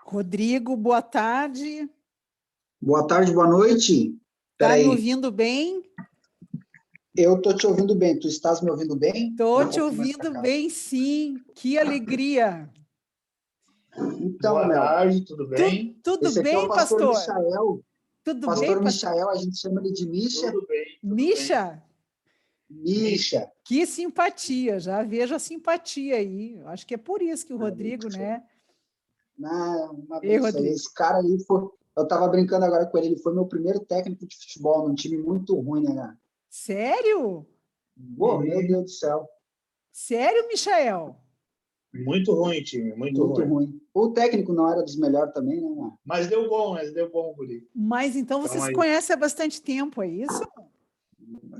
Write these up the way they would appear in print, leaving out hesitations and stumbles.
Rodrigo, boa tarde. Boa tarde, boa noite. Está me ouvindo bem? Eu estou te ouvindo bem. Tu estás me ouvindo bem? Estou te ouvindo bem, sim. Que alegria. Então, boa tarde, tudo bem? Tudo esse aqui bem, é o pastor pastor? Michael. Tudo pastor bem, Michael, a gente chama ele de Misha. Tudo bem. Misha? Misha. Que simpatia, já vejo a simpatia aí. Acho que é por isso que o Rodrigo, né? Não, uma Ei, benção. Rodrigo. Esse cara aí foi... Eu estava brincando agora com ele, ele foi meu primeiro técnico de futebol num time muito ruim, né, cara? Sério? Pô, meu Deus do céu. Sério, Michael? Muito ruim, time, muito ruim. O técnico não era dos melhores também, né, mano? Mas deu bom, Rodrigo. Mas então você se conhece há bastante tempo, é isso?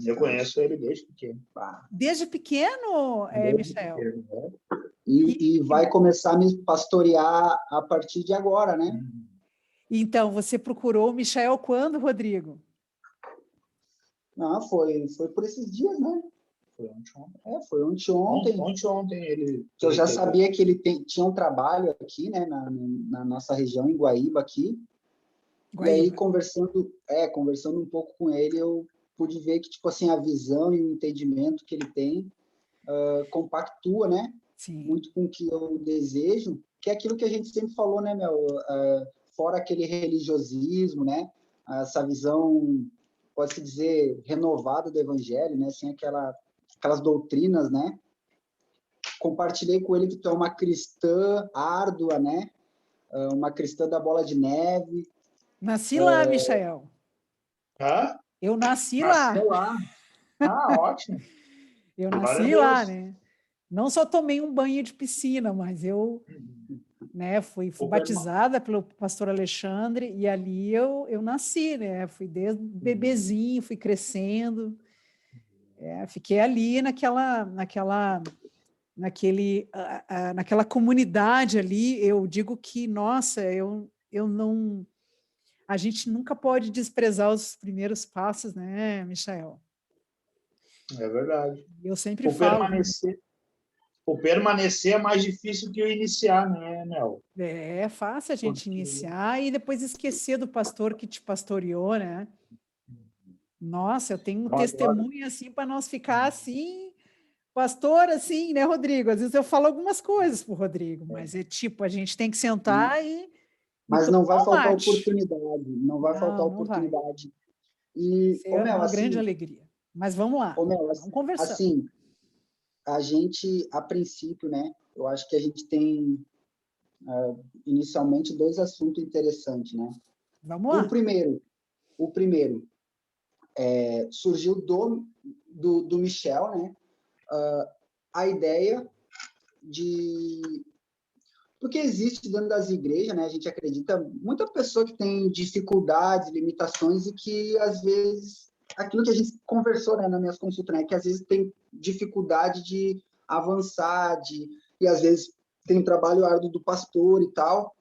Eu conheço ele desde pequeno. Desde pequeno, Michael? Pequeno, E vai começar a me pastorear a partir de agora, né? Então, você procurou o Michael quando, Rodrigo? Não, foi por esses dias, né? Foi ontem. Ontem ele... Que eu já sabia que ele tinha um trabalho aqui, né? Na nossa região, em Guaíba, aqui. Guaíba. E aí, conversando um pouco com ele, eu pude ver que, tipo assim, a visão e o entendimento que ele tem compactua, né? Sim. Muito com o que eu desejo, que é aquilo que a gente sempre falou, né, Mel? Fora aquele religiosismo, né? Essa visão, pode-se dizer, renovada do evangelho, né? Sem aquelas doutrinas, né? Compartilhei com ele que tu é uma cristã árdua, né? Uma cristã da bola de neve. Nasci lá, Michael. Hã? Eu nasci lá. Ótimo. Eu nasci lá, né? Não só tomei um banho de piscina, mas eu fui batizada pelo pastor Alexandre e ali eu nasci, né? Fui desde bebezinho, fui crescendo. Fiquei ali naquela comunidade ali. Eu digo que, nossa, eu não... A gente nunca pode desprezar os primeiros passos, né, Michael? É verdade. Eu sempre falo. O permanecer é mais difícil que o iniciar, né, Mel? É fácil a gente iniciar e depois esquecer do pastor que te pastoreou, né? Nossa, eu tenho um testemunho assim para nós ficar assim, pastor, assim, né, Rodrigo? Às vezes eu falo algumas coisas para o Rodrigo, mas é tipo, a gente tem que sentar e... Mas não vai faltar oportunidade, não vai faltar Vai. oportunidade. E, Mel, uma grande alegria. Mas vamos lá, Mel, vamos conversar. Assim, a gente, a princípio, né, eu acho que a gente tem, inicialmente, dois assuntos interessantes, né? Vamos lá. O primeiro surgiu do Michel, né? A ideia de... Porque existe dentro das igrejas, né? A gente acredita, muita pessoa que tem dificuldades, limitações e que, às vezes, aquilo que a gente conversou, né, nas minhas consultas, né, que às vezes tem dificuldade de avançar, e às vezes tem um trabalho árduo do pastor e tal.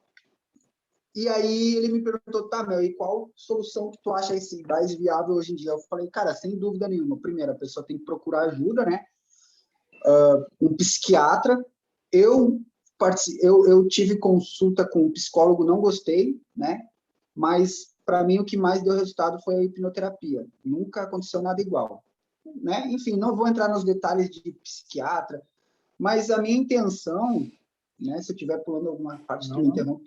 E aí ele me perguntou, tá, Mel, e qual solução que tu acha mais viável hoje em dia? Eu falei, cara, sem dúvida nenhuma. Primeiro, a pessoa tem que procurar ajuda, né? Um psiquiatra. Eu tive consulta com um psicólogo, não gostei, né? Mas, para mim, o que mais deu resultado foi a hipnoterapia. Nunca aconteceu nada igual, né? Enfim, não vou entrar nos detalhes de psiquiatra, mas a minha intenção, né? Se eu estiver pulando alguma parte, tu me interrompe.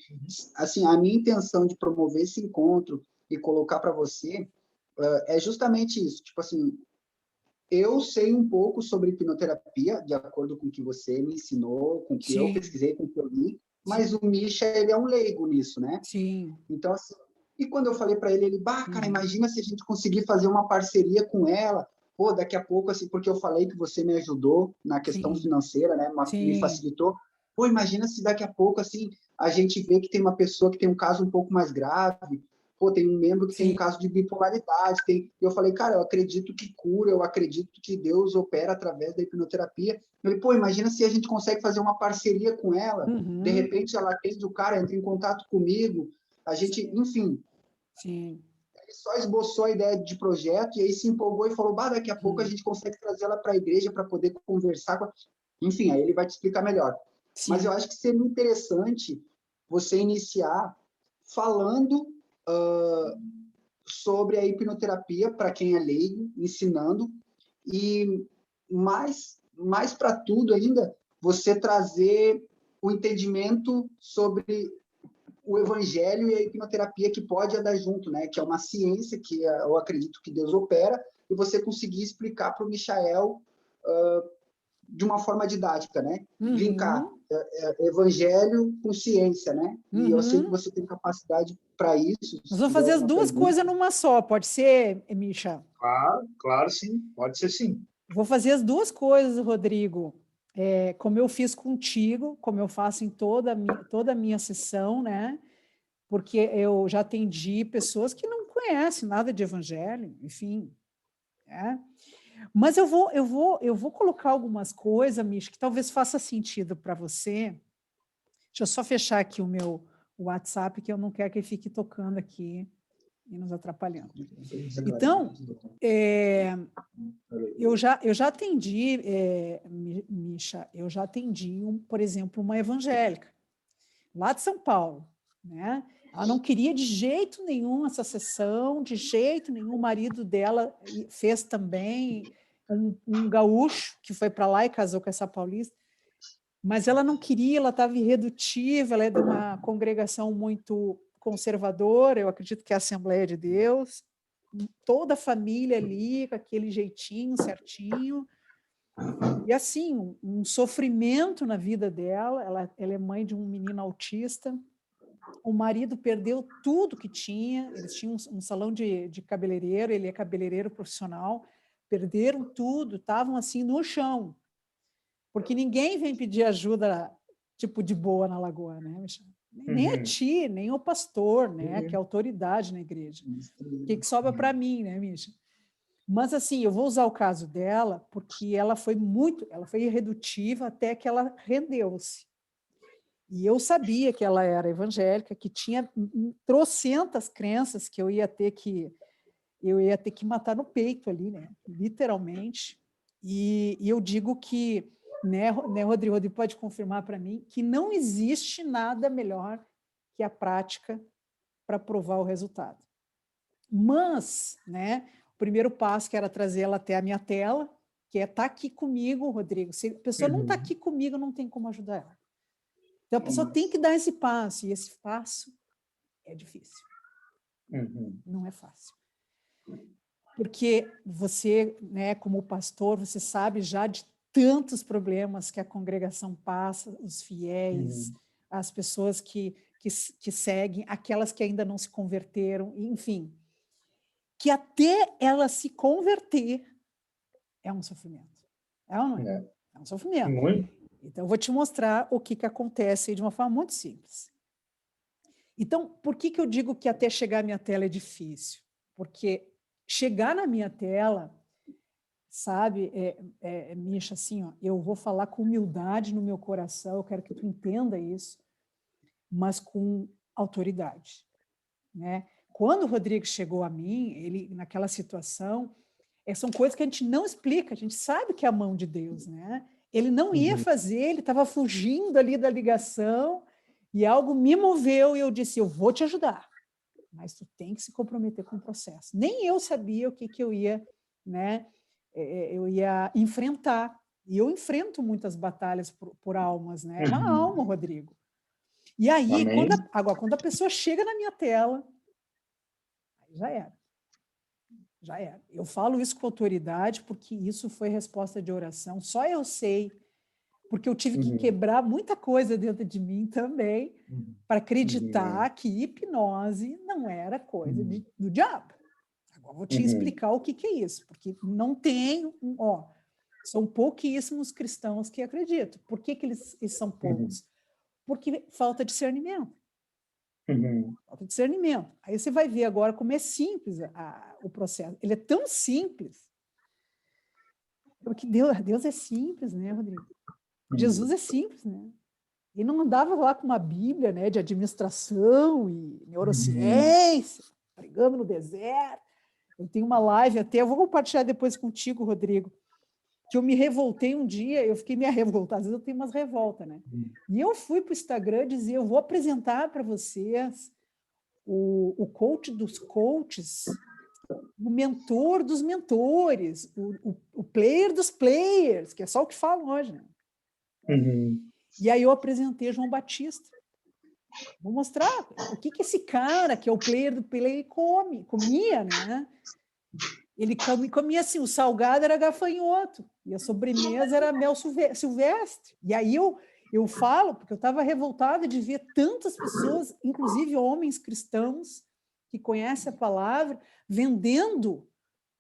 Assim, a minha intenção de promover esse encontro e colocar para você é justamente isso. Tipo assim, eu sei um pouco sobre hipnoterapia, de acordo com o que você me ensinou, com o que eu pesquisei, com o que eu li, mas o Misha, ele é um leigo nisso, né? Sim. Então, assim, e quando eu falei para ele, cara, imagina se a gente conseguir fazer uma parceria com ela, pô, daqui a pouco, assim, porque eu falei que você me ajudou na questão financeira, né? Me facilitou. Pô, imagina se daqui a pouco, assim, a gente vê que tem uma pessoa que tem um caso um pouco mais grave, pô, tem um membro que tem um caso de bipolaridade, eu falei, cara, eu acredito que cura, eu acredito que Deus opera através da hipnoterapia. Ele, pô, imagina se a gente consegue fazer uma parceria com ela, de repente ela atende o cara, entra em contato comigo, A gente, enfim, Sim. ele só esboçou a ideia de projeto e aí se empolgou e falou, bah, daqui a pouco a gente consegue trazer ela para a igreja para poder conversar com a... Enfim, aí ele vai te explicar melhor. Mas eu acho que seria interessante você iniciar falando sobre a hipnoterapia para quem é leigo, ensinando, e mais para tudo ainda, você trazer o entendimento sobre o evangelho e a hipnoterapia que pode andar junto, né? Que é uma ciência que eu acredito que Deus opera, e você conseguir explicar para o Michael de uma forma didática, né? Linkar evangelho com ciência, né? E eu sei que você tem capacidade para isso. Nós vamos fazer as duas coisas numa só, pode ser, Misha? Claro, sim, pode ser sim. Vou fazer as duas coisas, Rodrigo. Como eu fiz contigo, como eu faço em toda a minha sessão, né? Porque eu já atendi pessoas que não conhecem nada de evangelho, enfim. Né? Mas eu vou colocar algumas coisas, Misha, que talvez faça sentido para você. Deixa eu só fechar aqui o meu WhatsApp, que eu não quero que ele fique tocando aqui e nos atrapalhando. Então, eu já atendi, Misha, por exemplo, uma evangélica, lá de São Paulo, né? Ela não queria de jeito nenhum essa sessão, de jeito nenhum. O marido dela fez também, um gaúcho que foi para lá e casou com essa paulista, mas ela não queria, ela estava irredutível, ela é de uma congregação muito conservadora, eu acredito que é a Assembleia de Deus, toda a família ali, com aquele jeitinho certinho, e assim, um sofrimento na vida dela. Ela é mãe de um menino autista, o marido perdeu tudo que tinha, eles tinham um salão de cabeleireiro, ele é cabeleireiro profissional, perderam tudo, estavam assim no chão, porque ninguém vem pedir ajuda tipo de boa na Lagoa, né, Michel? Nem a ti, nem o pastor, né, que é autoridade na igreja. O que sobra para mim, né, Michel? Mas assim, eu vou usar o caso dela porque ela foi irredutível até que ela rendeu-se. E eu sabia que ela era evangélica, que tinha trocentas crenças que eu ia ter que matar no peito ali, né? Literalmente. E eu digo que, né, Rodrigo pode confirmar para mim, que não existe nada melhor que a prática para provar o resultado. Mas, né, o primeiro passo que era trazer ela até a minha tela, que é estar aqui comigo, Rodrigo. Se a pessoa não está aqui comigo, não tem como ajudar ela. Então, a pessoa tem que dar esse passo, e esse passo é difícil. Não é fácil. Porque você, né, como pastor, você sabe já de tantos problemas que a congregação passa, os fiéis, as pessoas que seguem, aquelas que ainda não se converteram, enfim, que até ela se converter é um sofrimento. É ou não é? É um sofrimento. Muito. Então, eu vou te mostrar o que acontece de uma forma muito simples. Então, por que eu digo que até chegar à minha tela é difícil? Porque chegar na minha tela, sabe, Misha, assim, ó, eu vou falar com humildade no meu coração, eu quero que tu entenda isso, mas com autoridade, né? Quando o Rodrigo chegou a mim, ele naquela situação, são coisas que a gente não explica, a gente sabe que é a mão de Deus, né? Ele não ia fazer, ele estava fugindo ali da ligação, e algo me moveu e eu disse, eu vou te ajudar, mas tu tem que se comprometer com o processo. Nem eu sabia o que eu ia, né? Eu ia enfrentar. E eu enfrento muitas batalhas por almas, né? É uma alma, Rodrigo. E aí, quando a pessoa chega na minha tela, aí já era. Já era. Eu falo isso com autoridade porque isso foi resposta de oração. Só eu sei, porque eu tive que quebrar muita coisa dentro de mim também para acreditar que hipnose não era coisa do diabo. Agora vou te explicar o que é isso, porque não tem, são pouquíssimos cristãos que acreditam. Por que eles são poucos? Porque falta discernimento. Falta discernimento. Aí você vai ver agora como é simples o processo. Ele é tão simples, porque Deus é simples, né, Rodrigo? Jesus é simples, né? E não andava lá com uma Bíblia, né, de administração e neurociência, pregando no deserto. Eu tenho uma live até, eu vou compartilhar depois contigo, Rodrigo, que eu me revoltei um dia, eu fiquei meio revoltada, às vezes eu tenho umas revoltas, né? E eu fui para o Instagram dizer, eu vou apresentar para vocês o coach dos coaches, o mentor dos mentores, o player dos players, que é só o que falam hoje, né? E aí eu apresentei João Batista. Vou mostrar o que esse cara, que é o player do player, comia, né? Ele comia assim, o salgado era gafanhoto, e a sobremesa era mel silvestre. E aí eu falo, porque eu estava revoltada de ver tantas pessoas, inclusive homens cristãos, que conhecem a palavra, vendendo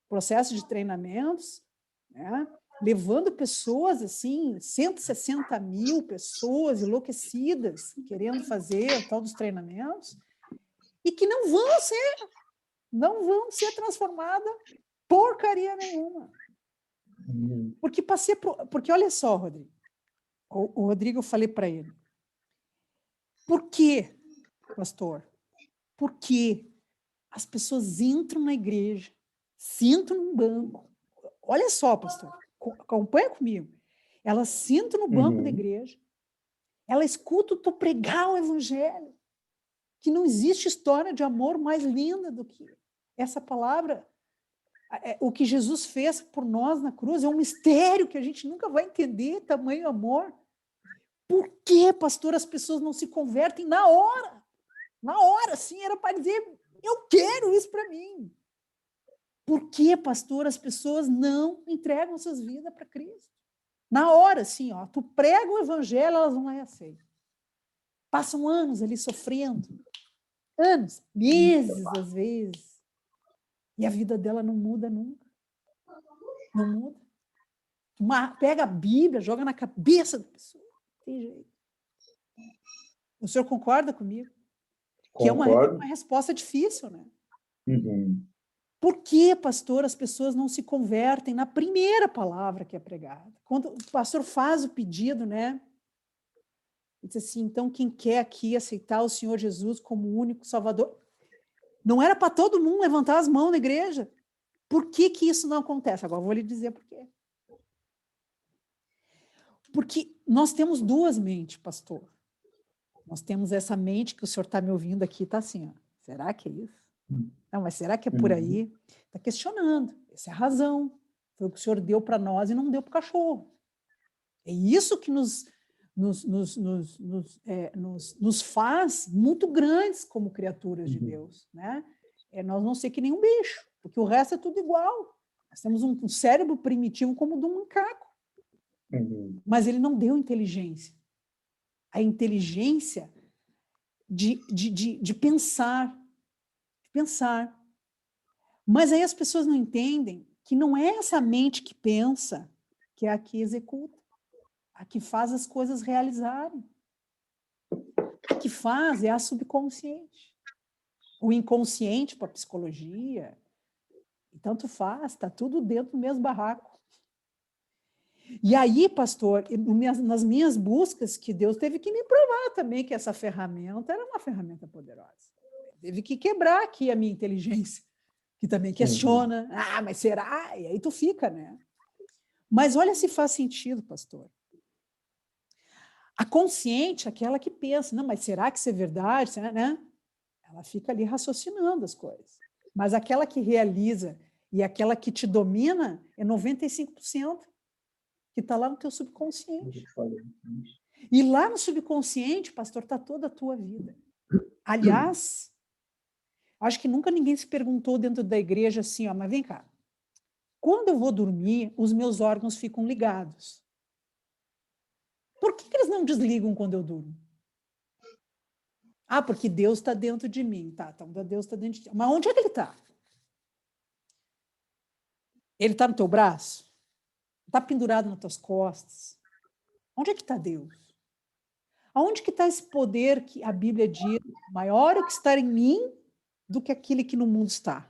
processo de treinamentos, né? Levando pessoas, assim, 160 mil pessoas enlouquecidas, querendo fazer o tal dos treinamentos, e que não vão ser transformadas porcaria nenhuma. Porque olha só, Rodrigo, o Rodrigo, eu falei para ele, por que, pastor? Porque as pessoas entram na igreja, sentam num banco, olha só, pastor, acompanha comigo, elas sentam no banco da igreja, ela escuta tu pregar o evangelho, que não existe história de amor mais linda do que essa palavra. O que Jesus fez por nós na cruz é um mistério que a gente nunca vai entender, tamanho amor. Por que, pastor, as pessoas não se convertem na hora? Na hora, sim, era para dizer, eu quero isso para mim. Por que, pastor, as pessoas não entregam suas vidas para Cristo? Na hora, sim, ó, tu prega o evangelho, elas vão lá e aceitam. Passam anos ali sofrendo. Anos, meses, às vezes. E a vida dela não muda nunca. Não muda. Pega a Bíblia, joga na cabeça da pessoa. Não tem jeito. O senhor concorda comigo? Que é uma resposta difícil, né? Por que, pastor, as pessoas não se convertem na primeira palavra que é pregada? Quando o pastor faz o pedido, né? Ele diz assim, então quem quer aqui aceitar o Senhor Jesus como o único Salvador? Não era para todo mundo levantar as mãos na igreja? Por que isso não acontece? Agora eu vou lhe dizer por quê. Porque nós temos duas mentes, pastor. Nós temos essa mente que o senhor está me ouvindo aqui, está assim, ó, será que é isso? Não, mas será que é por aí? Está questionando. Essa é a razão. Foi o que o senhor deu para nós e não deu para o cachorro. É isso que nos faz muito grandes como criaturas de Deus, né? É nós não ser que nem um bicho, porque o resto é tudo igual. Nós temos um cérebro primitivo como o do macaco. Mas ele não deu inteligência. A inteligência de pensar. Mas aí as pessoas não entendem que não é essa mente que pensa que é a que executa, a que faz as coisas realizarem. A que faz é a subconsciente. O inconsciente para a psicologia, e tanto faz, está tudo dentro do mesmo barraco. E aí, pastor, nas minhas buscas, que Deus teve que me provar também que essa ferramenta era uma ferramenta poderosa. Teve que quebrar aqui a minha inteligência, que também questiona. Mas será? E aí tu fica, né? Mas olha se faz sentido, pastor. A consciente, aquela que pensa, não, mas será que isso é verdade? Será, né? Ela fica ali raciocinando as coisas. Mas aquela que realiza e aquela que te domina é 95%. Que está lá no teu subconsciente. E lá no subconsciente, pastor, está toda a tua vida. Aliás, acho que nunca ninguém se perguntou dentro da igreja assim, ó, mas vem cá, quando eu vou dormir, os meus órgãos ficam ligados. Por que eles não desligam quando eu durmo? Porque Deus está dentro de mim. Tá, então Deus está dentro de ti. Mas onde é que ele está? Ele está no teu braço? Está pendurado nas tuas costas? Onde é que está Deus? Aonde que está esse poder que a Bíblia diz, maior é o que está em mim do que aquele que no mundo está?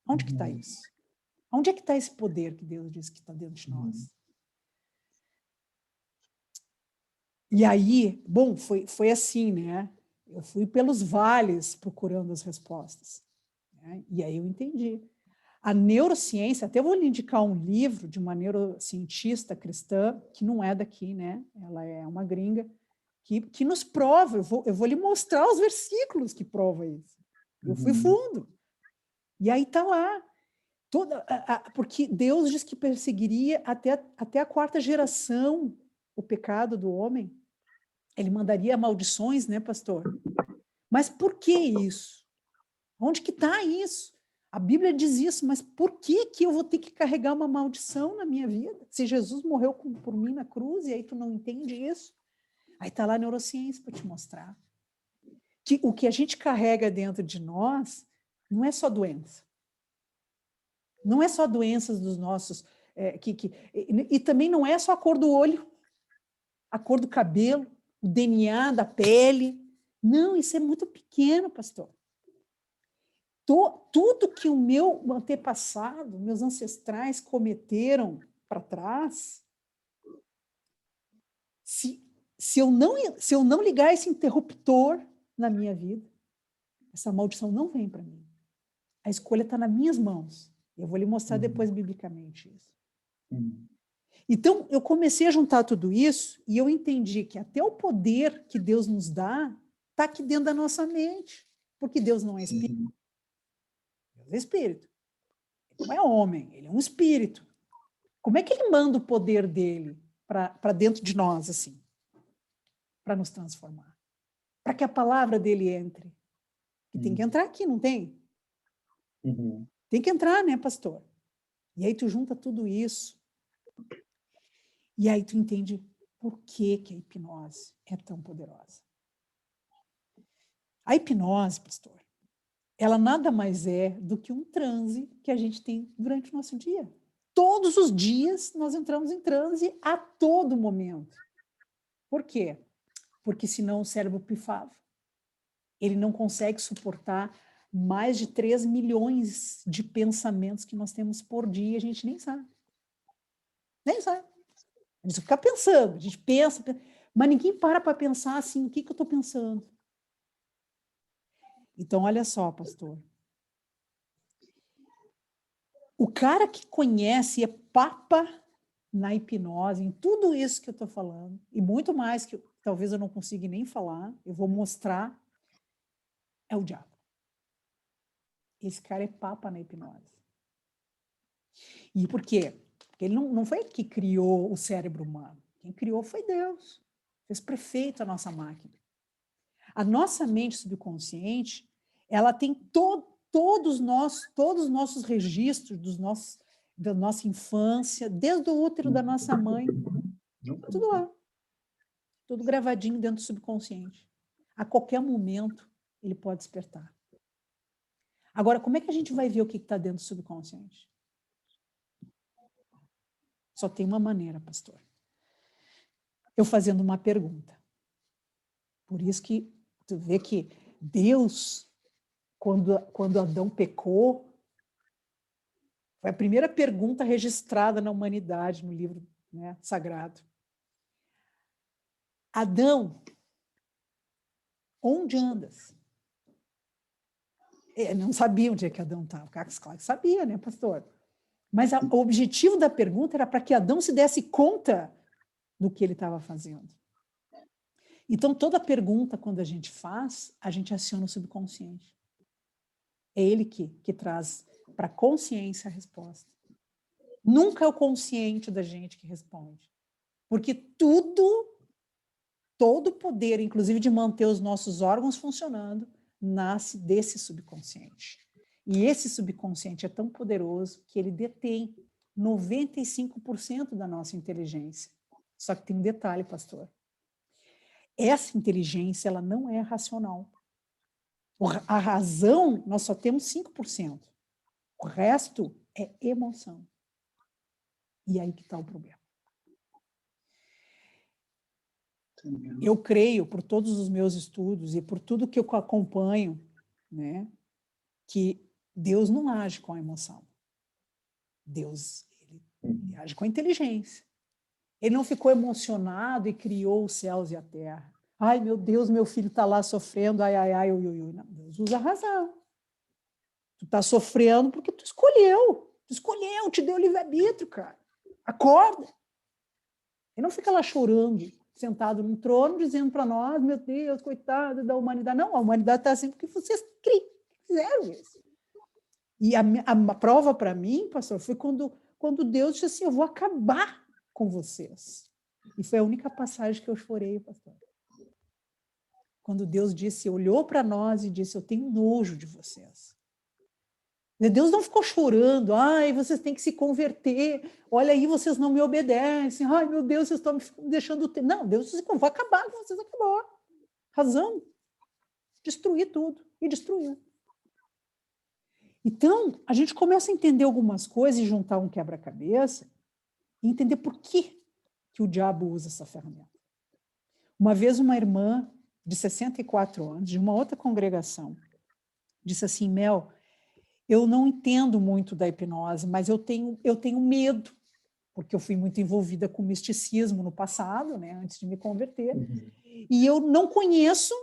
Onde que está isso? Onde é que está esse poder que Deus diz que está dentro de nós? E aí, bom, foi assim, né? Eu fui pelos vales procurando as respostas, né? E aí eu entendi. A neurociência, até vou lhe indicar um livro de uma neurocientista cristã, que não é daqui, né? Ela é uma gringa, que nos prova, eu vou lhe mostrar os versículos que provam isso. Eu fui fundo. E aí está lá. Porque Deus diz que perseguiria até a quarta geração o pecado do homem. Ele mandaria maldições, né, pastor? Mas por que isso? Onde que está isso? A Bíblia diz isso, mas por que eu vou ter que carregar uma maldição na minha vida? Se Jesus morreu por mim na cruz, e aí tu não entende isso? Aí está lá a neurociência para te mostrar. Que o que a gente carrega dentro de nós não é só doença. Não é só doenças dos nossos... e também não é só a cor do olho, a cor do cabelo, o DNA da pele. Não, isso é muito pequeno, pastor. Tudo que o meu antepassado, meus ancestrais cometeram para trás, se eu não ligar esse interruptor na minha vida, essa maldição não vem para mim. A escolha está nas minhas mãos. Eu vou lhe mostrar depois biblicamente isso. Então, eu comecei a juntar tudo isso e eu entendi que até o poder que Deus nos dá está aqui dentro da nossa mente. Porque Deus não é espírito. Deus é espírito. Ele não é homem, ele é um espírito. Como é que ele manda o poder dele para dentro de nós, assim? Para nos transformar. Para que a palavra dele entre. Que tem que entrar aqui, não tem? Tem que entrar, né, pastor? E aí tu junta tudo isso. E aí tu entende por que a hipnose é tão poderosa. A hipnose, pastor, ela nada mais é do que um transe que a gente tem durante o nosso dia. Todos os dias nós entramos em transe a todo momento. Por quê? Porque senão o cérebro pifava. Ele não consegue suportar mais de 3 milhões de pensamentos que nós temos por dia e a gente nem sabe. Nem sabe. A gente fica pensando, a gente pensa, mas ninguém para pensar assim, o que eu estou pensando? Então, olha só, pastor. O cara que conhece, é papa na hipnose, em tudo isso que eu estou falando, e muito mais que talvez eu não consiga nem falar, eu vou mostrar, é o diabo. Esse cara é papa na hipnose. E por quê? Porque ele não foi ele que criou o cérebro humano. Quem criou foi Deus. Fez perfeito a nossa máquina. A nossa mente subconsciente, ela tem todos os nossos registros da nossa infância, desde o útero da nossa mãe, tudo lá. Tudo gravadinho dentro do subconsciente. A qualquer momento, ele pode despertar. Agora, como é que a gente vai ver o que está dentro do subconsciente? Só tem uma maneira, pastor. Eu fazendo uma pergunta. Por isso que tu vê que Deus, quando Adão pecou, foi a primeira pergunta registrada na humanidade, no livro, né, sagrado. Adão, onde andas? Não sabia onde é que Adão estava. Claro que sabia, né, pastor? Mas o objetivo da pergunta era para que Adão se desse conta do que ele estava fazendo. Então, toda pergunta, quando a gente faz, a gente aciona o subconsciente. É ele que traz para a consciência a resposta. Nunca é o consciente da gente que responde. Porque todo poder, inclusive de manter os nossos órgãos funcionando, nasce desse subconsciente. E esse subconsciente é tão poderoso que ele detém 95% da nossa inteligência. Só que tem um detalhe, pastor. Essa inteligência, ela não é racional. A razão, nós só temos 5%. O resto é emoção. E aí que está o problema. Eu creio, por todos os meus estudos e por tudo que eu acompanho, né, que Deus não age com a emoção. Deus, ele age com a inteligência. Ele não ficou emocionado e criou os céus e a terra. Ai, meu Deus, meu filho está lá sofrendo, ai, ai, ai, ui, ui, ui. Não, Deus usa a razão. Tu está sofrendo porque tu escolheu, te deu livre-arbítrio, cara. Acorda. Ele não fica lá chorando, sentado num trono, dizendo para nós, meu Deus, coitado da humanidade. Não, a humanidade está assim porque vocês fizeram isso. E a prova para mim, pastor, foi quando Deus disse assim, eu vou acabar com vocês. E foi a única passagem que eu chorei, pastor. Quando Deus disse, olhou para nós e disse, eu tenho nojo de vocês. Deus não ficou chorando, ai, vocês têm que se converter, olha aí, vocês não me obedecem, ai, meu Deus, vocês estão me deixando ter. Não, Deus disse, vou acabar com vocês, acabou. Razão. Destruir tudo. E destruiu. Então, a gente começa a entender algumas coisas e juntar um quebra-cabeça e entender por que o diabo usa essa ferramenta. Uma vez uma irmã de 64 anos, de uma outra congregação, disse assim, Mel, eu não entendo muito da hipnose, mas eu tenho medo, porque eu fui muito envolvida com misticismo no passado, né, antes de me converter, e eu não conheço,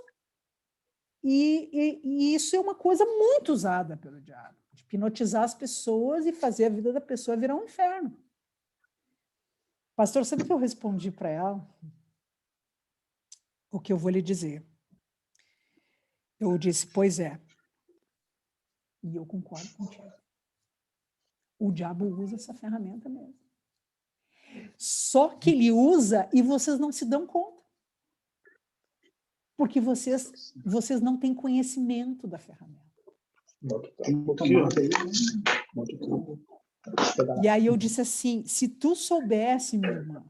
e isso é uma coisa muito usada pelo diabo, hipnotizar as pessoas e fazer a vida da pessoa virar um inferno. Pastor, sabe o que eu respondi para ela? O que eu vou lhe dizer. Eu disse, pois é. E eu concordo contigo. O diabo usa essa ferramenta mesmo. Só que ele usa e vocês não se dão conta. Porque vocês não têm conhecimento da ferramenta. E aí eu disse assim, se tu soubesse, minha irmã,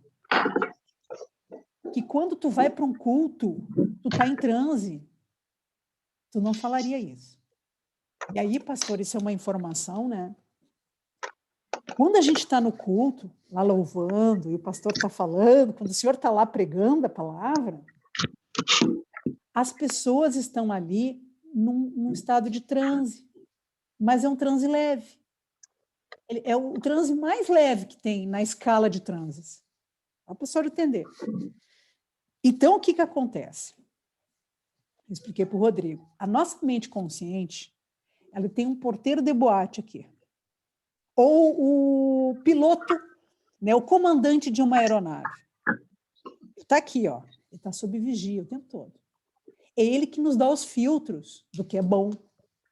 que quando tu vai para um culto, tu tá em transe, tu não falaria isso. E aí, pastor, isso é uma informação, né? Quando a gente está no culto, lá louvando, e o pastor está falando, quando o senhor está lá pregando a palavra, as pessoas estão ali num estado de transe, mas é um transe leve. É o transe mais leve que tem na escala de transes. Para o pessoal entender. Então, o que acontece? Eu expliquei para o Rodrigo. A nossa mente consciente, ela tem um porteiro de boate aqui. Ou o piloto, né, o comandante de uma aeronave. Está aqui, ó. Ele está sob vigia o tempo todo. É ele que nos dá os filtros do que é bom,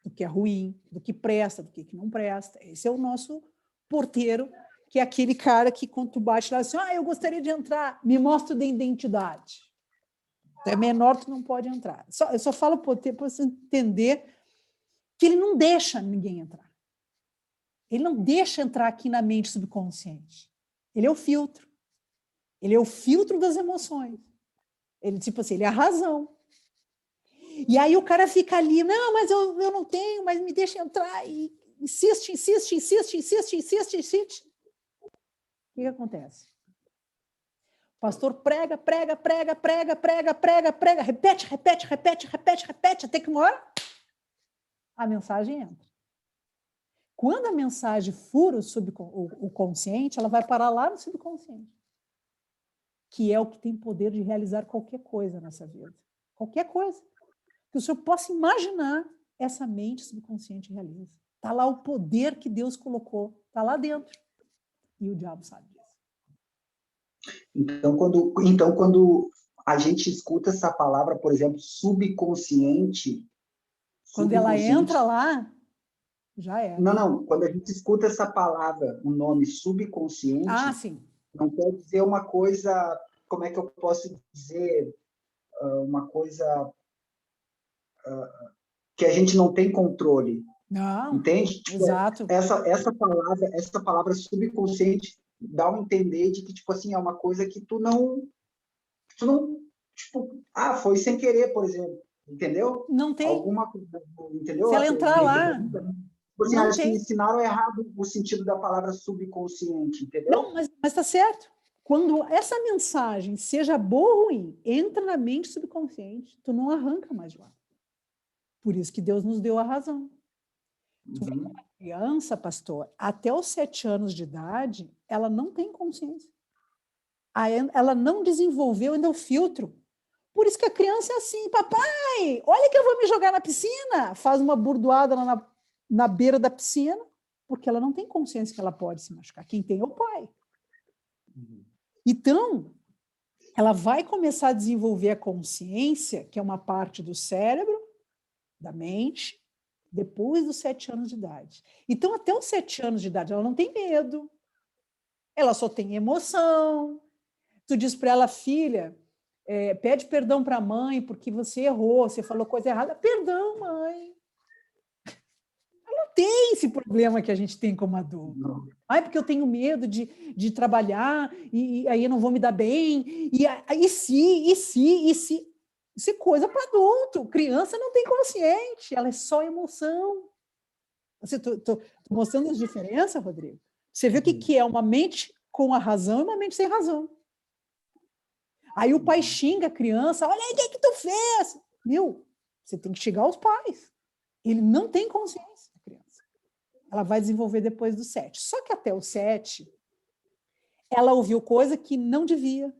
do que é ruim, do que presta, do que não presta. Esse é o nosso porteiro, que é aquele cara que, quando tu bate lá, assim, eu gostaria de entrar, me mostra da identidade. É menor, tu não pode entrar. Eu só falo porteiro para você entender que ele não deixa ninguém entrar. Ele não deixa entrar aqui na mente subconsciente. Ele é o filtro. Ele é o filtro das emoções. Ele, tipo assim, ele é a razão. E aí o cara fica ali, não, mas eu não tenho, mas me deixa entrar. E insiste. O que acontece? O pastor prega, repete, até que uma hora a mensagem entra. Quando a mensagem fura o consciente, ela vai parar lá no subconsciente, que é o que tem poder de realizar qualquer coisa nessa vida. Qualquer coisa. Que o senhor possa imaginar, essa mente subconsciente realiza. Está lá o poder que Deus colocou, está lá dentro. E o diabo sabe disso. Então, quando a gente escuta essa palavra, por exemplo, subconsciente... Quando ela entra lá, já é. Não. Quando a gente escuta essa palavra, o nome subconsciente, sim. Não quer dizer uma coisa, como é que eu posso dizer, uma coisa que a gente não tem controle. Não, entende? Exato. Essa palavra subconsciente dá um entender de que, tipo assim, é uma coisa que tu não tipo, foi sem querer, por exemplo. Entendeu? Não tem. Entendeu? Se ela entrar lá... Assim, acho que ensinaram errado o sentido da palavra subconsciente, entendeu? Não, mas está certo. Quando essa mensagem, seja boa ou ruim, entra na mente subconsciente, tu não arranca mais lá. Por isso que Deus nos deu a razão. Tu vê uma criança, pastor, até os 7 anos de idade, ela não tem consciência. ela não desenvolveu ainda o filtro. Por isso que a criança é assim, papai, olha que eu vou me jogar na piscina, faz uma burdoada lá na beira da piscina, porque ela não tem consciência que ela pode se machucar. Quem tem é o pai. Então, ela vai começar a desenvolver a consciência, que é uma parte do cérebro, da mente, depois dos 7 anos de idade. Então, até os 7 anos de idade, ela não tem medo, ela só tem emoção. Tu diz para ela, filha, pede perdão para a mãe porque você errou, você falou coisa errada. Perdão, mãe. Ela não tem esse problema que a gente tem como adulto. Não. Ai, porque eu tenho medo de trabalhar e aí eu não vou me dar bem. E se? Isso é coisa para adulto. Criança não tem consciente, ela é só emoção. Estou mostrando as diferenças, Rodrigo? Você vê o que é uma mente com a razão e uma mente sem razão. Aí o pai xinga a criança, olha aí, o que tu fez? Meu, você tem que xingar os pais. Ele não tem consciência, a criança. Ela vai desenvolver depois do 7. Só que até o 7, ela ouviu coisa que não devia.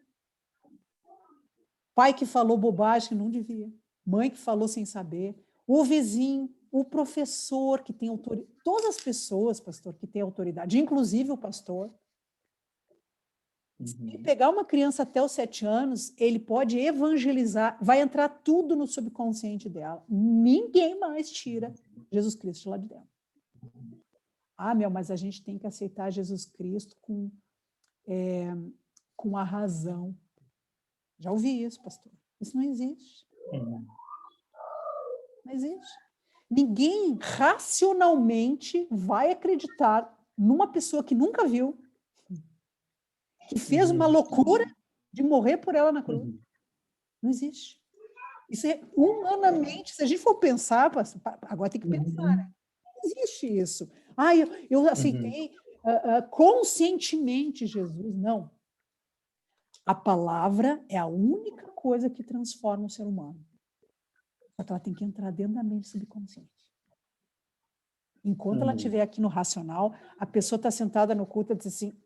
Pai que falou bobagem que não devia. Mãe que falou sem saber. O vizinho, o professor que tem autoridade. Todas as pessoas, pastor, que têm autoridade, inclusive o pastor. Se ele pegar uma criança até os 7 anos, ele pode evangelizar, vai entrar tudo no subconsciente dela. Ninguém mais tira Jesus Cristo de lá de dentro. Ah, mas a gente tem que aceitar Jesus Cristo com a razão. Já ouvi isso, pastor. Isso não existe. Não existe. Ninguém racionalmente vai acreditar numa pessoa que nunca viu, que fez uma loucura de morrer por ela na cruz. Não existe. Isso é humanamente, se a gente for pensar, agora tem que pensar, né? Não existe isso. Ah, eu aceitei conscientemente Jesus. Não. A palavra é a única coisa que transforma o ser humano. Só que ela tem que entrar dentro da mente subconsciente. Enquanto ela estiver aqui no racional, a pessoa está sentada no culto e diz assim,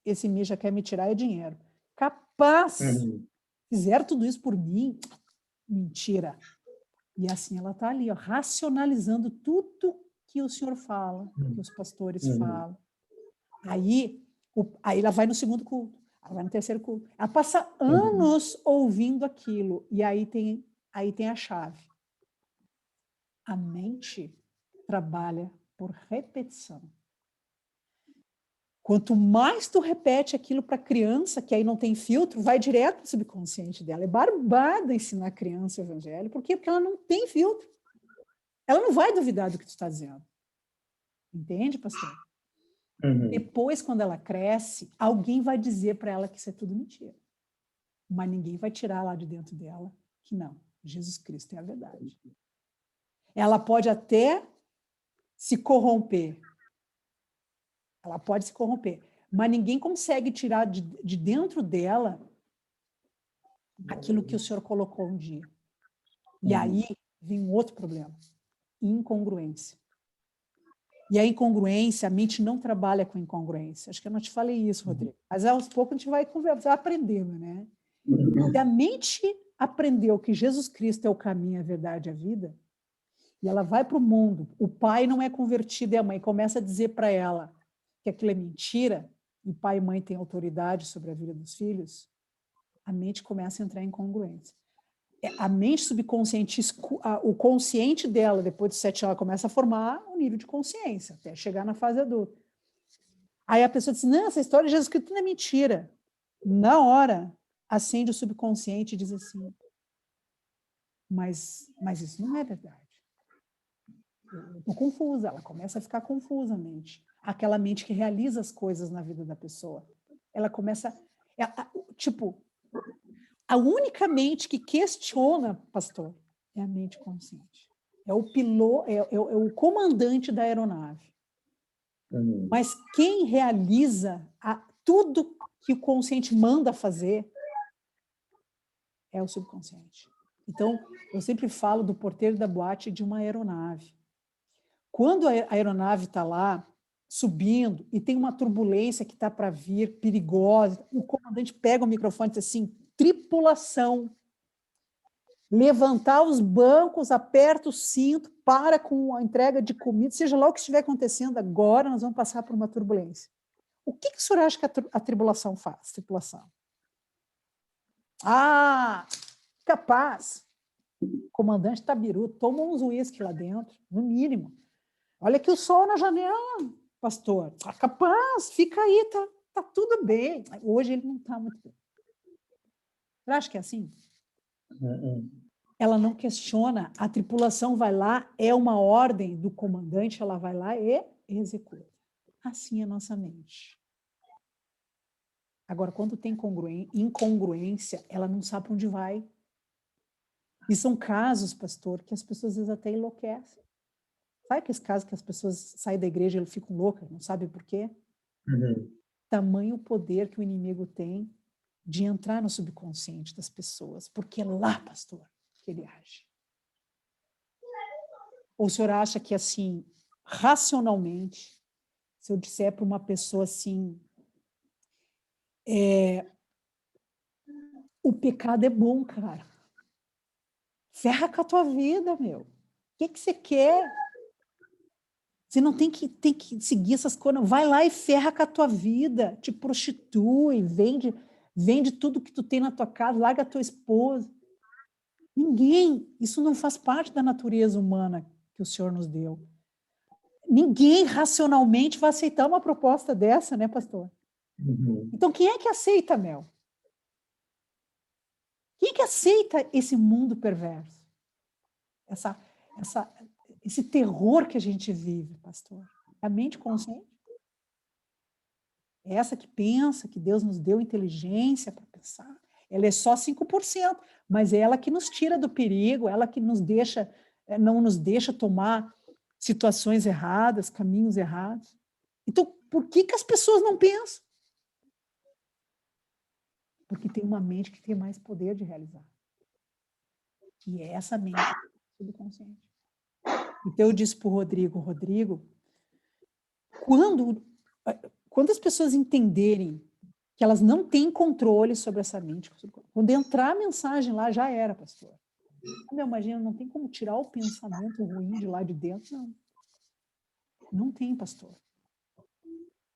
esse já quer me tirar dinheiro. Capaz! Fizeram tudo isso por mim? Mentira. E assim ela está ali, ó, racionalizando tudo que o senhor fala, que os pastores falam. Aí ela vai no segundo culto, ela vai no terceiro culto. Ela passa anos ouvindo aquilo. E aí tem a chave. A mente trabalha por repetição. Quanto mais tu repete aquilo para a criança, que aí não tem filtro, vai direto para o subconsciente dela. É barbada ensinar a criança o evangelho. Por quê? Porque ela não tem filtro. Ela não vai duvidar do que tu está dizendo. Entende, pastor? Depois, quando ela cresce, alguém vai dizer para ela que isso é tudo mentira. Mas ninguém vai tirar lá de dentro dela que não. Jesus Cristo é a verdade. Ela pode até se corromper. Ela pode se corromper, mas ninguém consegue tirar de dentro dela aquilo que o Senhor colocou um dia. E aí vem um outro problema, incongruência. E a incongruência, a mente não trabalha com incongruência. Acho que eu não te falei isso, Rodrigo. Mas aos poucos a gente vai conversar, aprendendo, né? Se a mente aprendeu que Jesus Cristo é o caminho, a verdade e a vida, e ela vai para o mundo, o pai não é convertido e a mãe começa a dizer para ela que aquilo é mentira, e pai e mãe têm autoridade sobre a vida dos filhos, a mente começa a entrar em incongruência. A mente subconsciente, o consciente dela, depois de 7 anos, ela começa a formar um nível de consciência, até chegar na fase adulta. Aí a pessoa diz, não, essa história de Jesus Cristo não é mentira. Na hora, acende o subconsciente e diz assim, mas isso não é verdade. Eu estou confusa, ela começa a ficar confusa a mente. Aquela mente que realiza as coisas na vida da pessoa. Ela começa, a única mente que questiona, pastor, é a mente consciente. É o piloto, é o comandante da aeronave. Mas quem realiza tudo que o consciente manda fazer é o subconsciente. Então, eu sempre falo do porteiro da boate de uma aeronave. Quando a aeronave está lá, subindo e tem uma turbulência que está para vir, perigosa, o comandante pega o microfone e diz assim, tripulação, levantar os bancos, aperta o cinto, para com a entrega de comida, seja lá o que estiver acontecendo agora, nós vamos passar por uma turbulência. O que o senhor acha que a tripulação faz? Tripulação. Ah, capaz. O comandante Tabiru toma uns uísque lá dentro, no mínimo. Olha aqui o sol na janela, pastor. Ah, capaz, fica aí, tá tudo bem. Hoje ele não está muito bem. Você acha que é assim? Ela não questiona, a tripulação vai lá, é uma ordem do comandante, ela vai lá e executa. Assim é a nossa mente. Agora, quando tem incongruência, ela não sabe para onde vai. E são casos, pastor, que as pessoas às vezes até enlouquecem. Sabe aqueles casos que as pessoas saem da igreja e ficam loucas, não sabem por quê? Tamanho poder que o inimigo tem de entrar no subconsciente das pessoas, porque é lá, pastor, que ele age. Ou o senhor acha que, assim, racionalmente, se eu disser para uma pessoa assim, o pecado é bom, cara. Ferra com a tua vida, meu. O que você quer? Você não tem que seguir essas coisas. Vai lá e ferra com a tua vida. Te prostitui, vende tudo que tu tem na tua casa, larga a tua esposa. Ninguém, isso não faz parte da natureza humana que o Senhor nos deu. Ninguém racionalmente vai aceitar uma proposta dessa, né, pastor? Então, quem é que aceita, Mel? Quem é que aceita esse mundo perverso? Esse terror que a gente vive, pastor? A mente consciente? É essa que pensa que Deus nos deu inteligência para pensar. Ela é só 5%, mas é ela que nos tira do perigo, ela que nos deixa, não nos deixa tomar situações erradas, caminhos errados. Então, por que as pessoas não pensam? Porque tem uma mente que tem mais poder de realizar. Que é essa mente subconsciente. Então, eu disse para o Rodrigo, quando as pessoas entenderem que elas não têm controle sobre essa mente, quando entrar a mensagem lá, já era, pastor. Imagina, não tem como tirar o pensamento ruim de lá de dentro, não. Não tem, pastor.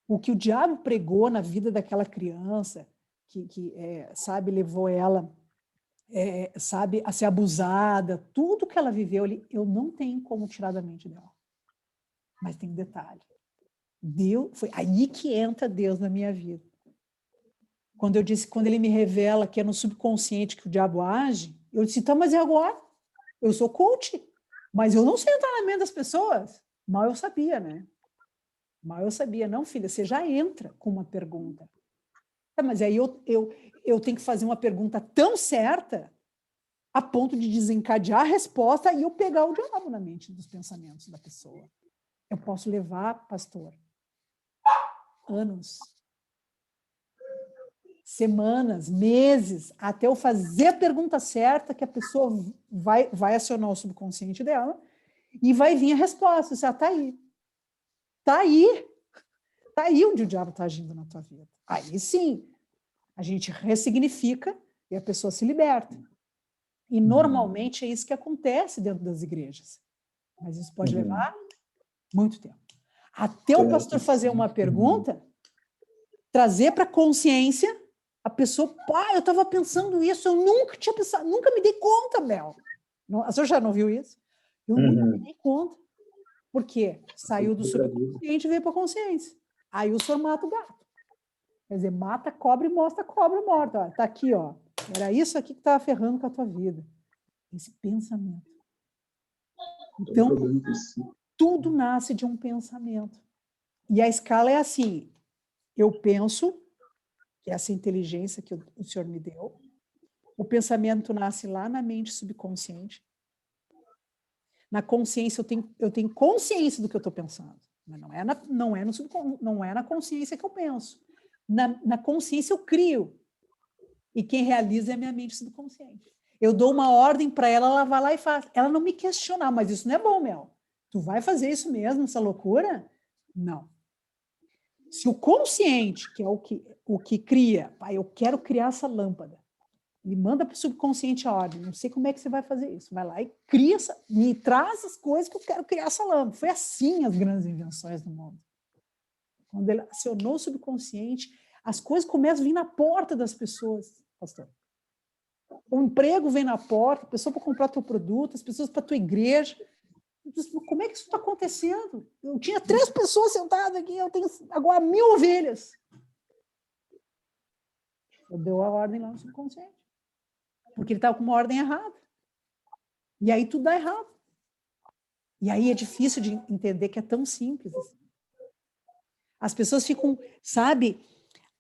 O que o diabo pregou na vida daquela criança, sabe, levou ela, sabe, a ser abusada, tudo que ela viveu ali, eu não tenho como tirar da mente dela. Mas tem um detalhe. Foi aí que entra Deus na minha vida. Quando ele me revela que é no subconsciente que o diabo age, eu disse, tá, mas e agora? Eu sou coach, mas eu não sei entrar na mente das pessoas. Mal eu sabia, né? Mal eu sabia. Não, filha, você já entra com uma pergunta. Tá, mas aí eu tenho que fazer uma pergunta tão certa a ponto de desencadear a resposta e eu pegar o diabo na mente dos pensamentos da pessoa. Eu posso levar, pastor, anos, semanas, meses, até eu fazer a pergunta certa que a pessoa vai acionar o subconsciente dela e vai vir a resposta. Você está aí. Está aí. Está aí onde o diabo está agindo na tua vida. Aí sim, a gente ressignifica e a pessoa se liberta. E normalmente é isso que acontece dentro das igrejas. Mas isso pode levar muito tempo. Até o pastor fazer uma pergunta, trazer para a consciência, a pessoa, eu estava pensando isso, eu nunca tinha pensado, nunca me dei conta, Mel. A senhora já não viu isso? Eu nunca me dei conta. Por quê? Saiu do subconsciente e veio para a consciência. Aí o senhor mata o gato. Quer dizer, mata a cobra e mostra a cobra morta. Está aqui, ó. Era isso aqui que estava ferrando com a tua vida. Esse pensamento. Então, tudo nasce de um pensamento. E a escala é assim, eu penso, que é essa inteligência que o senhor me deu, o pensamento nasce lá na mente subconsciente. Na consciência, eu tenho consciência do que eu estou pensando, mas não é na consciência que eu penso. Na consciência eu crio, e quem realiza é a minha mente subconsciente. Eu dou uma ordem para ela, ela vai lá e faz. Ela não me questiona, mas isso não é bom, Mel. Tu vai fazer isso mesmo, essa loucura? Não. Se o consciente, que é o que cria, pai, eu quero criar essa lâmpada, ele manda para o subconsciente a ordem, não sei como é que você vai fazer isso, vai lá e cria, me traz as coisas que eu quero criar essa lâmpada. Foi assim as grandes invenções do mundo. Quando ele acionou o subconsciente, as coisas começam a vir na porta das pessoas, pastor. O emprego vem na porta, a pessoa para comprar teu produto, as pessoas para tua igreja. Como é que isso está acontecendo? Eu tinha 3 pessoas sentadas aqui, eu tenho agora 1000 ovelhas. Eu dei a ordem lá no subconsciente. Porque ele estava com uma ordem errada. E aí tudo dá errado. E aí é difícil de entender que é tão simples assim. As pessoas ficam, sabe,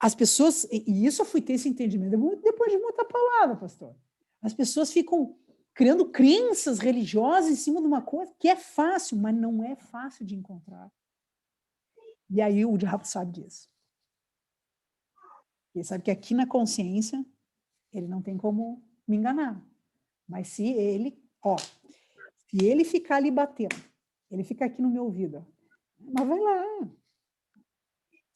as pessoas, e isso eu fui ter esse entendimento depois de muita palavra, pastor. As pessoas ficam criando crenças religiosas em cima de uma coisa que é fácil, mas não é fácil de encontrar. E aí o diabo sabe disso. Ele sabe que aqui na consciência ele não tem como me enganar. Mas se ele ficar ali batendo, ele fica aqui no meu ouvido, mas vai lá.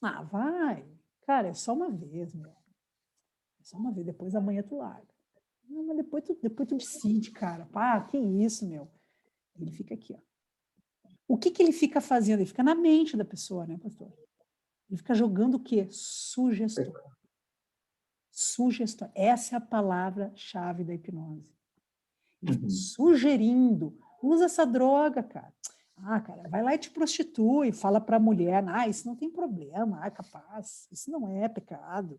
Ah, vai. Cara, é só uma vez, meu. É só uma vez, depois amanhã tu larga. Não, mas depois tu decide, cara. Pá, que isso, meu. Ele fica aqui, ó. O que ele fica fazendo? Ele fica na mente da pessoa, né, pastor? Ele fica jogando o quê? Sugestão. Sugestão. Essa é a palavra-chave da hipnose. Ele fica sugerindo. Usa essa droga, cara. Ah, cara, vai lá e te prostitui, fala para a mulher, isso não tem problema, capaz, isso não é pecado.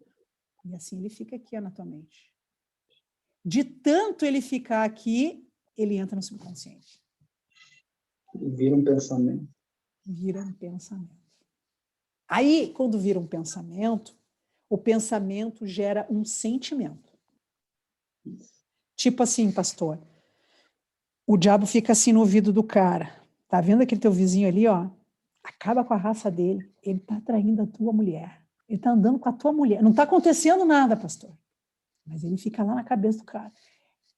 E assim ele fica aqui na tua mente. De tanto ele ficar aqui, ele entra no subconsciente. Vira um pensamento. Vira um pensamento. Aí, quando vira um pensamento, o pensamento gera um sentimento. Tipo assim, pastor, o diabo fica assim no ouvido do cara. Tá vendo aquele teu vizinho ali, ó? Acaba com a raça dele. Ele tá traindo a tua mulher. Ele tá andando com a tua mulher. Não tá acontecendo nada, pastor. Mas ele fica lá na cabeça do cara.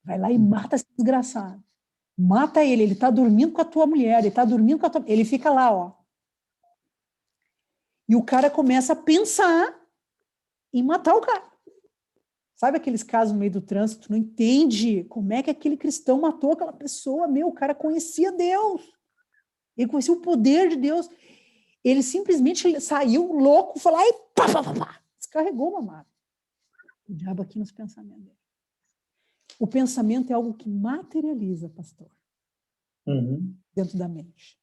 Vai lá e mata esse desgraçado. Mata ele. Ele tá dormindo com a tua mulher. Ele tá dormindo com a tua... Ele fica lá, ó. E o cara começa a pensar em matar o cara. Sabe aqueles casos no meio do trânsito? Tu não entende como é que aquele cristão matou aquela pessoa. Meu, o cara conhecia Deus. Ele conhecia o poder de Deus. Ele simplesmente saiu louco, foi lá e pá, pá, pá, pá, descarregou uma mata. O diabo aqui nos pensamentos dele. O pensamento é algo que materializa, pastor, dentro da mente.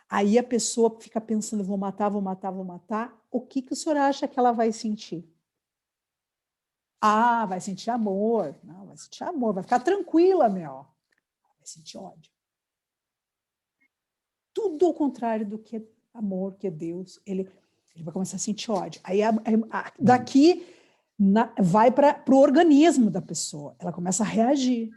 Aí a pessoa fica pensando, vou matar, vou matar, vou matar. O que o senhor acha que ela vai sentir? Ah, vai sentir amor. Não, vai sentir amor, vai ficar tranquila, meu. Vai sentir ódio. Tudo ao contrário do que é amor, que é Deus. Ele vai começar a sentir ódio. Aí daqui vai para o organismo da pessoa. Ela começa a reagir.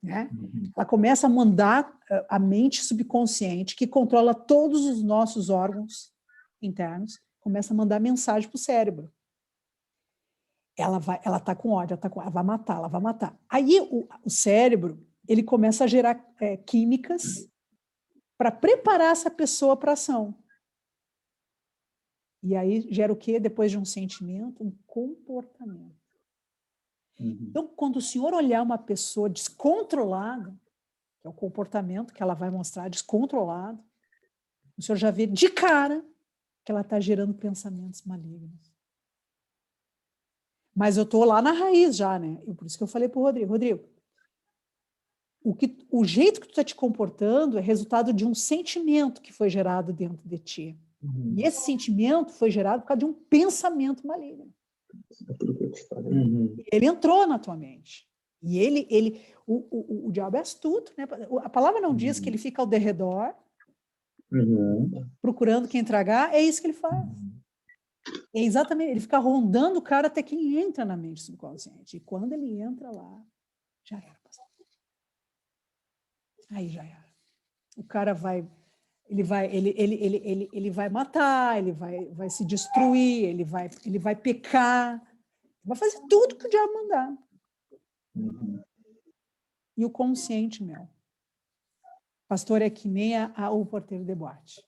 Né? Ela começa a mandar a mente subconsciente, que controla todos os nossos órgãos internos, começa a mandar mensagem para o cérebro. Ela está com ódio, ela vai matar, ela vai matar. Aí o cérebro, ele começa a gerar químicas para preparar essa pessoa para ação. E aí gera o quê? Depois de um sentimento, um comportamento. Então, quando o senhor olhar uma pessoa descontrolada, que é o comportamento que ela vai mostrar descontrolado, o senhor já vê de cara que ela está gerando pensamentos malignos. Mas eu estou lá na raiz já, né? E por isso que eu falei para o Rodrigo, o jeito que tu está te comportando é resultado de um sentimento que foi gerado dentro de ti. E esse sentimento foi gerado por causa de um pensamento maligno. Ele entrou na tua mente. E o diabo é astuto, né? A palavra não diz que ele fica ao derredor, procurando quem tragar, é isso que ele faz. É exatamente, ele fica rondando o cara até que entra na mente subconsciente. E quando ele entra lá, já era, pastor. Aí já era. O cara vai, ele vai matar, ele vai se destruir, ele vai pecar, vai fazer tudo que o diabo mandar. E o consciente, meu. Pastor, é que nem o porteiro de boate.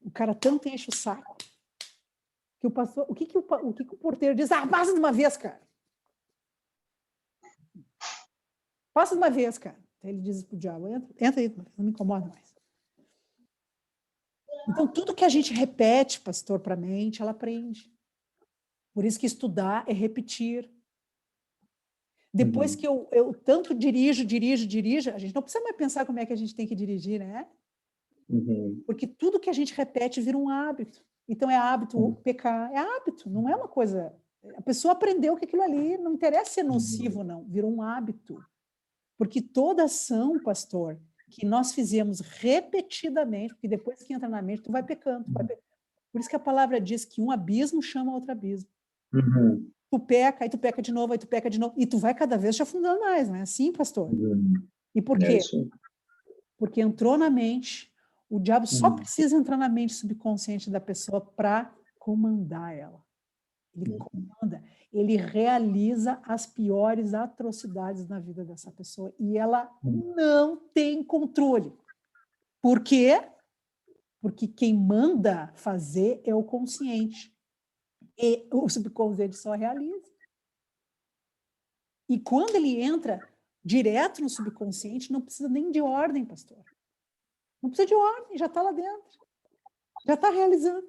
O cara tanto enche o saco que o pastor, o que o porteiro diz? Ah, passa de uma vez, cara. Passa de uma vez, cara. Ele diz para o diabo, entra aí, não me incomoda mais. Então, tudo que a gente repete, pastor, para a mente, ela aprende. Por isso que estudar é repetir. Depois que eu tanto dirijo, a gente não precisa mais pensar como é que a gente tem que dirigir, né? Porque tudo que a gente repete vira um hábito. Então, é hábito pecar, é hábito, não é uma coisa... A pessoa aprendeu que aquilo ali não interessa ser nocivo, não. Virou um hábito. Porque toda ação, pastor, que nós fizemos repetidamente, porque depois que entra na mente, tu vai pecando. Por isso que a palavra diz que um abismo chama outro abismo. Tu peca, aí tu peca de novo, aí tu peca de novo, e tu vai cada vez te afundando mais, não é assim, pastor? E por quê? Porque entrou na mente, o diabo só precisa entrar na mente subconsciente da pessoa para comandar ela. Ele comanda, ele realiza as piores atrocidades na vida dessa pessoa e ela não tem controle. Por quê? Porque quem manda fazer é o consciente. E o subconsciente só realiza. E quando ele entra direto no subconsciente, não precisa nem de ordem, pastor. Não precisa de ordem, já está lá dentro. Já está realizando.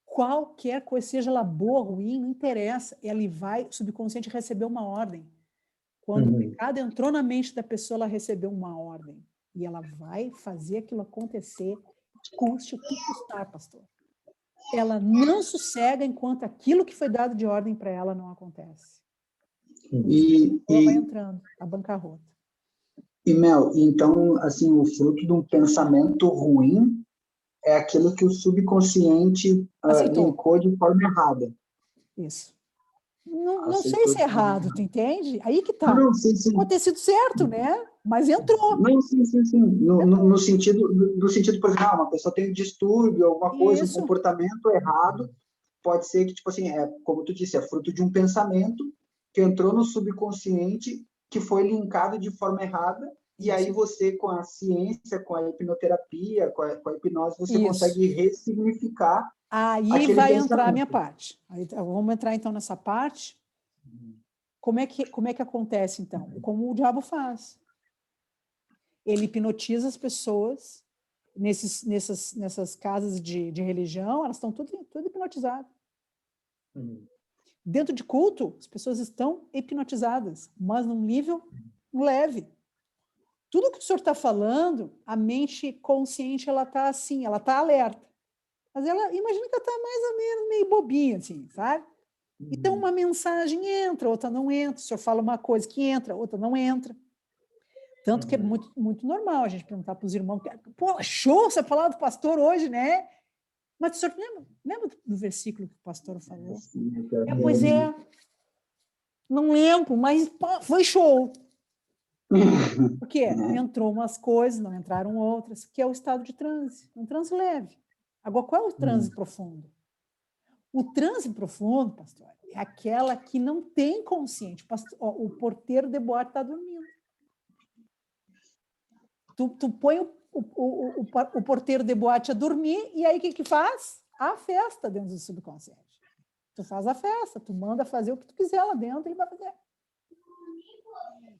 Qualquer coisa, seja ela boa ou ruim, não interessa. Ele vai, o subconsciente recebeu uma ordem. Quando o pecado entrou na mente da pessoa, ela recebeu uma ordem. E ela vai fazer aquilo acontecer, custe o que custar, pastor. Ela não sossega enquanto aquilo que foi dado de ordem para ela não acontece. E ela vai entrando, a bancarrota. E, Mel, então, assim, o fruto de um pensamento ruim é aquilo que o subconsciente linkou de forma errada. Isso. Não sei se é errado, tu entende? Aí que tá. Não, sim. Pode ter sido certo, né? Mas entrou. Não, sim. No sentido, por exemplo, uma pessoa tem um distúrbio, alguma coisa, um comportamento errado, pode ser que, tipo assim, como tu disse, é fruto de um pensamento que entrou no subconsciente, que foi linkado de forma errada, e aí você, com a ciência, com a hipnoterapia, com a hipnose, você consegue ressignificar. Aí vai entrar a minha parte. Aí, vamos entrar, então, nessa parte. Como é que acontece, então? Como o diabo faz. Ele hipnotiza as pessoas nessas casas de religião, elas estão tudo hipnotizadas. Dentro de culto, as pessoas estão hipnotizadas, mas num nível leve. Tudo que o senhor está falando, a mente consciente, ela está assim, ela está alerta. Mas ela, imagina que ela está mais ou menos meio bobinha, assim, sabe? Então, uma mensagem entra, outra não entra. O senhor fala uma coisa que entra, outra não entra. Tanto que é muito, muito normal a gente perguntar para os irmãos, pô, show essa palavra do pastor hoje, né? Mas o senhor lembra do versículo que o pastor falou? Pois é. Não lembro, mas foi show. Por quê? Entrou umas coisas, não entraram outras, que é o estado de transe. Um transe leve. Agora, qual é o transe profundo? O transe profundo, pastor, é aquela que não tem consciente. O porteiro de boate está dormindo. Tu põe o porteiro de boate a dormir, e aí o que faz? A festa dentro do subconsciente. Tu faz a festa, tu manda fazer o que tu quiser lá dentro, ele vai fazer.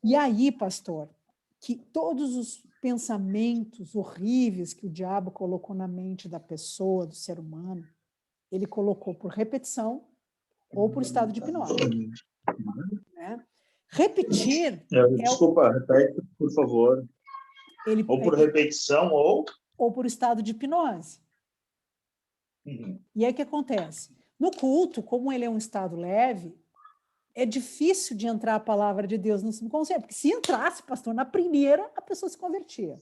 E aí, pastor, que todos os pensamentos horríveis que o diabo colocou na mente da pessoa, do ser humano, ele colocou por repetição ou por estado de hipnose. Né? Repetir... Desculpa, repete, por favor. Ou por repetição, ou por estado de hipnose. E aí o que acontece? No culto, como ele é um estado leve, é difícil de entrar a palavra de Deus no subconsciente, porque se entrasse, pastor, na primeira, a pessoa se convertia.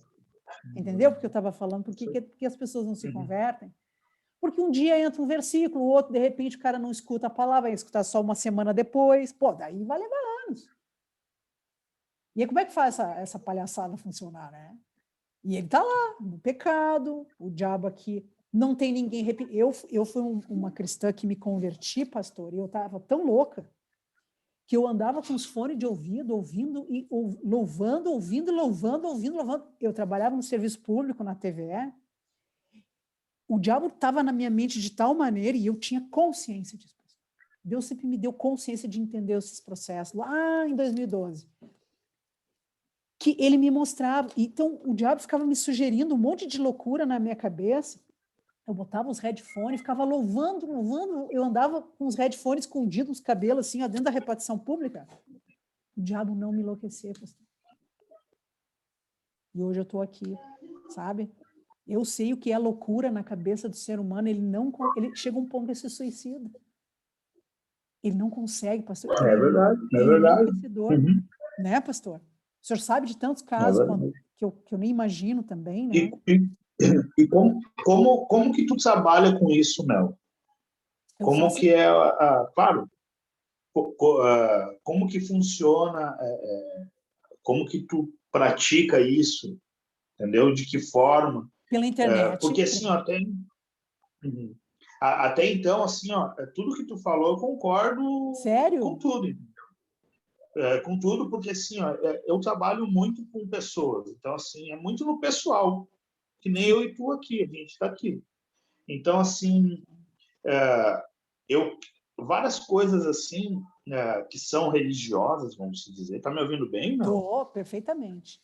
Entendeu? Porque eu estava falando, por que as pessoas não se convertem? Porque um dia entra um versículo, o outro, de repente, o cara não escuta a palavra, vai escutar só uma semana depois. Pô, daí vai levar anos. E aí como é que faz essa palhaçada funcionar, né? E ele está lá, no pecado, o diabo aqui, não tem ninguém... Eu fui uma cristã que me converti, pastor, e eu estava tão louca que eu andava com os fones de ouvido, ouvindo e louvando, ouvindo, louvando. Eu trabalhava no serviço público, na TVE, o diabo estava na minha mente de tal maneira, e eu tinha consciência disso. Deus sempre me deu consciência de entender esses processos, lá em 2012. Que ele me mostrava. Então, o diabo ficava me sugerindo um monte de loucura na minha cabeça. Eu botava os headphones, ficava louvando. Eu andava com os headphones escondidos nos cabelos, assim, ó, dentro da repartição pública. O diabo não me enlouquecer, pastor. E hoje eu estou aqui, sabe? Eu sei o que é loucura na cabeça do ser humano. Ele chega a um ponto de se suicida. Ele não consegue, pastor. É verdade, é verdade. Uhum. Né, pastor? O senhor sabe de tantos casos que eu nem imagino também, né? E como que tu trabalha com isso, Mel? Como que é, claro, como que funciona, como que tu pratica isso, entendeu? De que forma? Pela internet. Porque assim, ó, até então, assim, ó, tudo que tu falou, eu concordo. Sério? Com tudo. Com tudo, porque assim, ó, eu trabalho muito com pessoas, então assim, é muito no pessoal, que nem eu e tu aqui, a gente está aqui. Então, assim, várias coisas assim, que são religiosas, vamos dizer, tá me ouvindo bem, não? Tô, perfeitamente.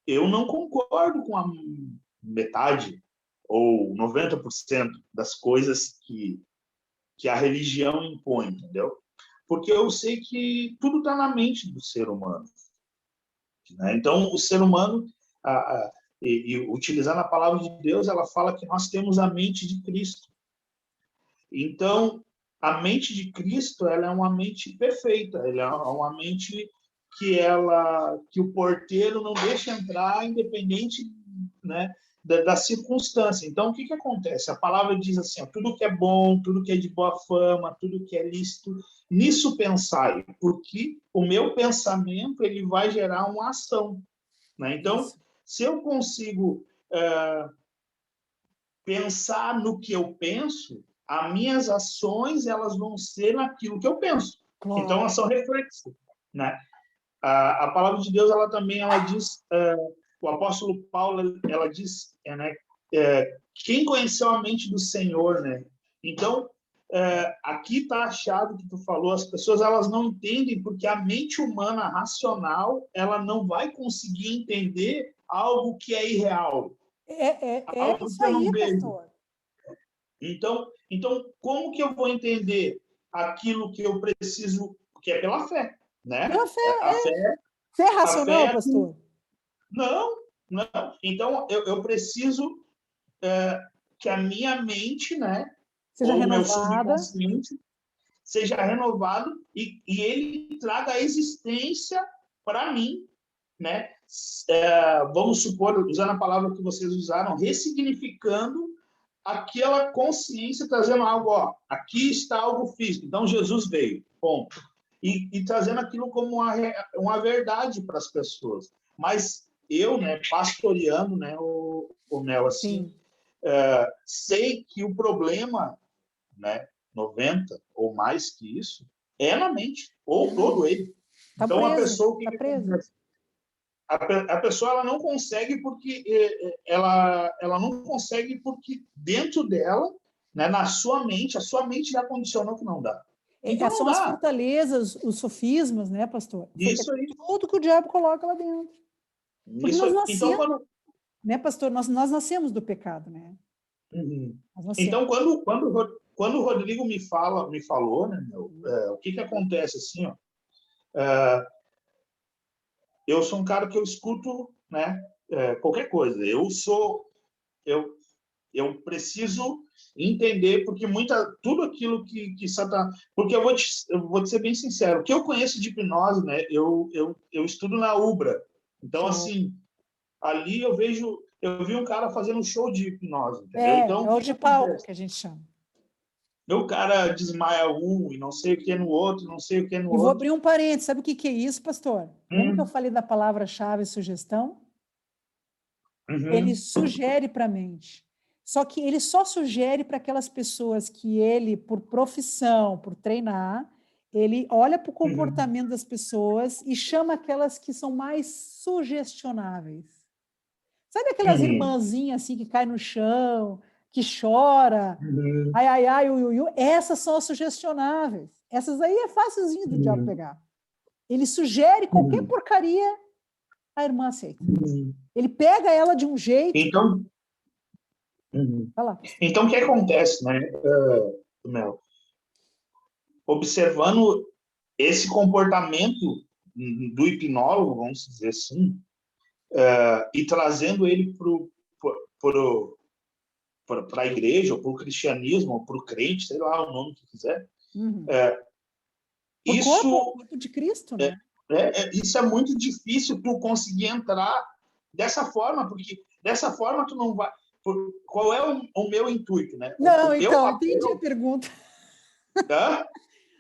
Eu não concordo com a metade ou 90% das coisas que a religião impõe, entendeu? Porque eu sei que tudo está na mente do ser humano. Né? Então, o ser humano, e utilizando a palavra de Deus, ela fala que nós temos a mente de Cristo. Então, a mente de Cristo, ela é uma mente perfeita, ela é uma mente que o porteiro não deixa entrar, independente, né, da circunstância. Então, o que acontece? A palavra diz assim, ó, tudo que é bom, tudo que é de boa fama, tudo que é lícito, nisso pensai, porque o meu pensamento ele vai gerar uma ação. Né? Então, isso. Se eu consigo pensar no que eu penso, as minhas ações elas vão ser naquilo que eu penso. Claro. Então, ação reflexa. Né? A palavra de Deus ela também ela diz, o apóstolo Paulo ela diz, né, quem conheceu a mente do Senhor, né? Então aqui está a chave que tu falou, as pessoas elas não entendem porque a mente humana racional ela não vai conseguir entender algo que é irreal. Algo isso que eu não aí, vejo. Pastor. Então, como que eu vou entender aquilo que eu preciso, que é pela fé, né? Pela fé, fé é racional, pastor? Não. Então, eu preciso que a minha mente, né? Seja renovada. Meu subconsciente seja renovado e ele traga a existência para mim, né? Vamos supor, usando a palavra que vocês usaram, ressignificando aquela consciência, trazendo algo, ó, aqui está algo físico. Então, Jesus veio, ponto. E trazendo aquilo como uma verdade para as pessoas. Mas eu, né, pastoreando, né, o Mel, assim, sei que o problema, né, 90 ou mais que isso, é na mente, ou todo ele. Tá então, preso, a pessoa que preso. A pessoa ela não consegue porque ela não consegue porque dentro dela, né, na sua mente, a sua mente já condicionou que não dá. Então são as fortalezas, os sofismas, né, pastor? Isso aí. Tudo que o diabo coloca lá dentro. Porque isso nós nascemos, então, né, pastor? Nós nascemos do pecado, né? Então, quando o Rodrigo me falou, né, o que acontece assim, ó, eu sou um cara que eu escuto, né, qualquer coisa. Eu preciso entender, porque tudo aquilo que Satanás... Porque eu vou te ser bem sincero, o que eu conheço de hipnose, né, eu estudo na UBRA. Então, assim, ali eu vi um cara fazendo um show de hipnose. Entendeu? Então, é o de palco que a gente chama. O cara desmaia um e não sei o que no outro, não sei o que no outro. E vou abrir um parênteses, sabe o que é isso, pastor? Lembra que eu falei da palavra-chave sugestão? Ele sugere para a mente. Só que ele só sugere para aquelas pessoas que ele, por profissão, por treinar, ele olha para o comportamento das pessoas e chama aquelas que são mais sugestionáveis. Sabe aquelas irmãzinhas assim que cai no chão, que chora, ai, ai, ai, ui, ui, ui? Essas são as sugestionáveis. Essas aí é facilzinho do diabo pegar. Ele sugere qualquer porcaria, a irmã aceita. Ele pega ela de um jeito... Então, Vai lá. então o que acontece, né, Mel? Observando esse comportamento do hipnólogo, vamos dizer assim, e trazendo ele para a igreja, ou para o cristianismo, ou para o crente, sei lá o nome que quiser. Isso, o corpo de Cristo, né? Isso é muito difícil tu conseguir entrar dessa forma, porque dessa forma tu não vai... Qual é o meu intuito, né? Não, então, entendi a pergunta.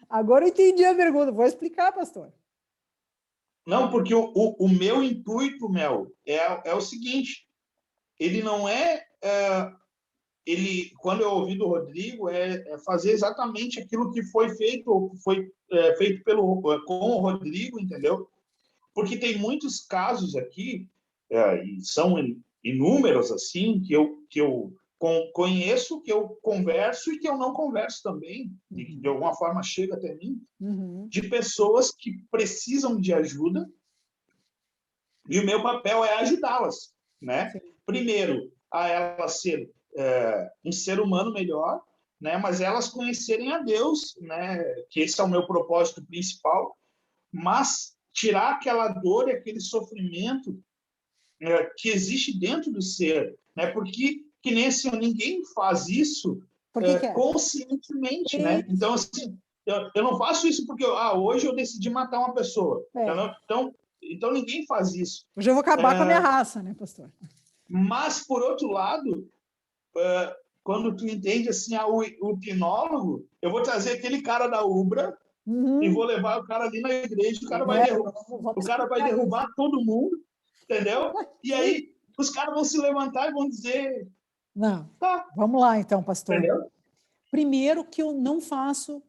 Agora eu entendi a pergunta. Vou explicar, pastor. Não, porque o meu intuito, Mel, é o seguinte: ele não é, quando eu ouvi do Rodrigo, é fazer exatamente aquilo que foi feito com o Rodrigo, entendeu? Porque tem muitos casos aqui, e são inúmeros assim, que eu conheço, que eu converso e que eu não converso também, e que de alguma forma chega até mim, de pessoas que precisam de ajuda, e o meu papel é ajudá-las, né? Sim. Primeiro, a elas ser um ser humano melhor, né? Mas elas conhecerem a Deus, né? Que esse é o meu propósito principal, mas tirar aquela dor e aquele sofrimento que existe dentro do ser, né? Porque que nem assim, ninguém faz isso conscientemente, né? Então, assim, eu não faço isso porque hoje eu decidi matar uma pessoa. Então ninguém faz isso. Hoje eu vou acabar com a minha raça, né, pastor? Mas, por outro lado, quando tu entende assim, o hipnólogo, eu vou trazer aquele cara da Ubra e vou levar o cara ali na igreja, o cara vai derrubar todo mundo, entendeu? E aí os caras vão se levantar e vão dizer... Não, tá. Vamos lá então, pastor. Entendeu? Primeiro que eu não faço,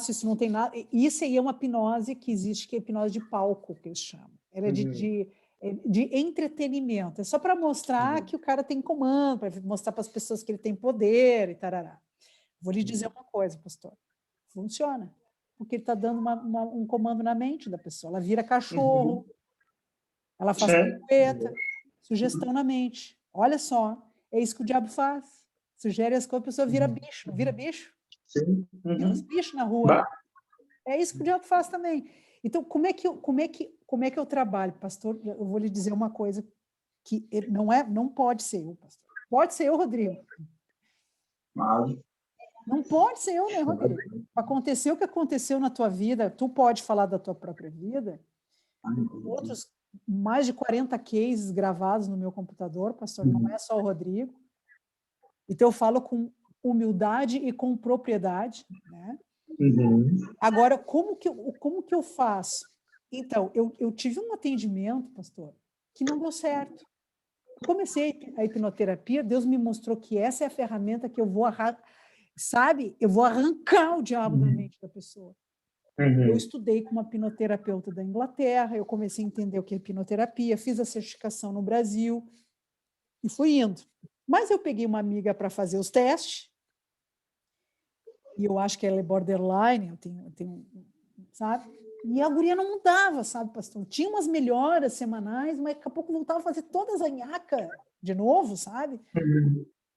isso não tem nada... Isso aí é uma hipnose que existe, que é hipnose de palco, que eles chamam. Ela é de entretenimento. É só para mostrar que o cara tem comando, para mostrar para as pessoas que ele tem poder e tarará. Vou lhe dizer uma coisa, pastor. Funciona. Porque ele está dando um comando na mente da pessoa. Ela vira cachorro, ela faz pirueta, sugestão na mente. Olha só, é isso que o diabo faz. Sugere as coisas, a pessoa vira bicho. Não vira bicho? Sim. Vira os bichos na rua. É isso que o diabo faz também. Então, como é que eu trabalho, pastor? Eu vou lhe dizer uma coisa que não pode ser eu, pastor. Pode ser eu, Rodrigo. Não pode ser eu, né, Rodrigo? Acontecer o que aconteceu na tua vida, tu pode falar da tua própria vida. Outros, mais de 40 cases gravados no meu computador, pastor, não é só o Rodrigo. Então, eu falo com humildade e com propriedade, né? Agora, como que eu faço? Então, eu tive um atendimento, pastor, que não deu certo. Comecei a hipnoterapia, Deus me mostrou que essa é a ferramenta que eu vou eu vou arrancar o diabo da mente da pessoa. Eu estudei com uma hipnoterapeuta da Inglaterra, eu comecei a entender o que é hipnoterapia, fiz a certificação no Brasil e fui indo. Mas eu peguei uma amiga para fazer os testes, e eu acho que ela é borderline, eu tenho, sabe? E a guria não mudava, sabe, pastor? Tinha umas melhoras semanais, mas daqui a pouco voltava a fazer todas a nhaca de novo, sabe?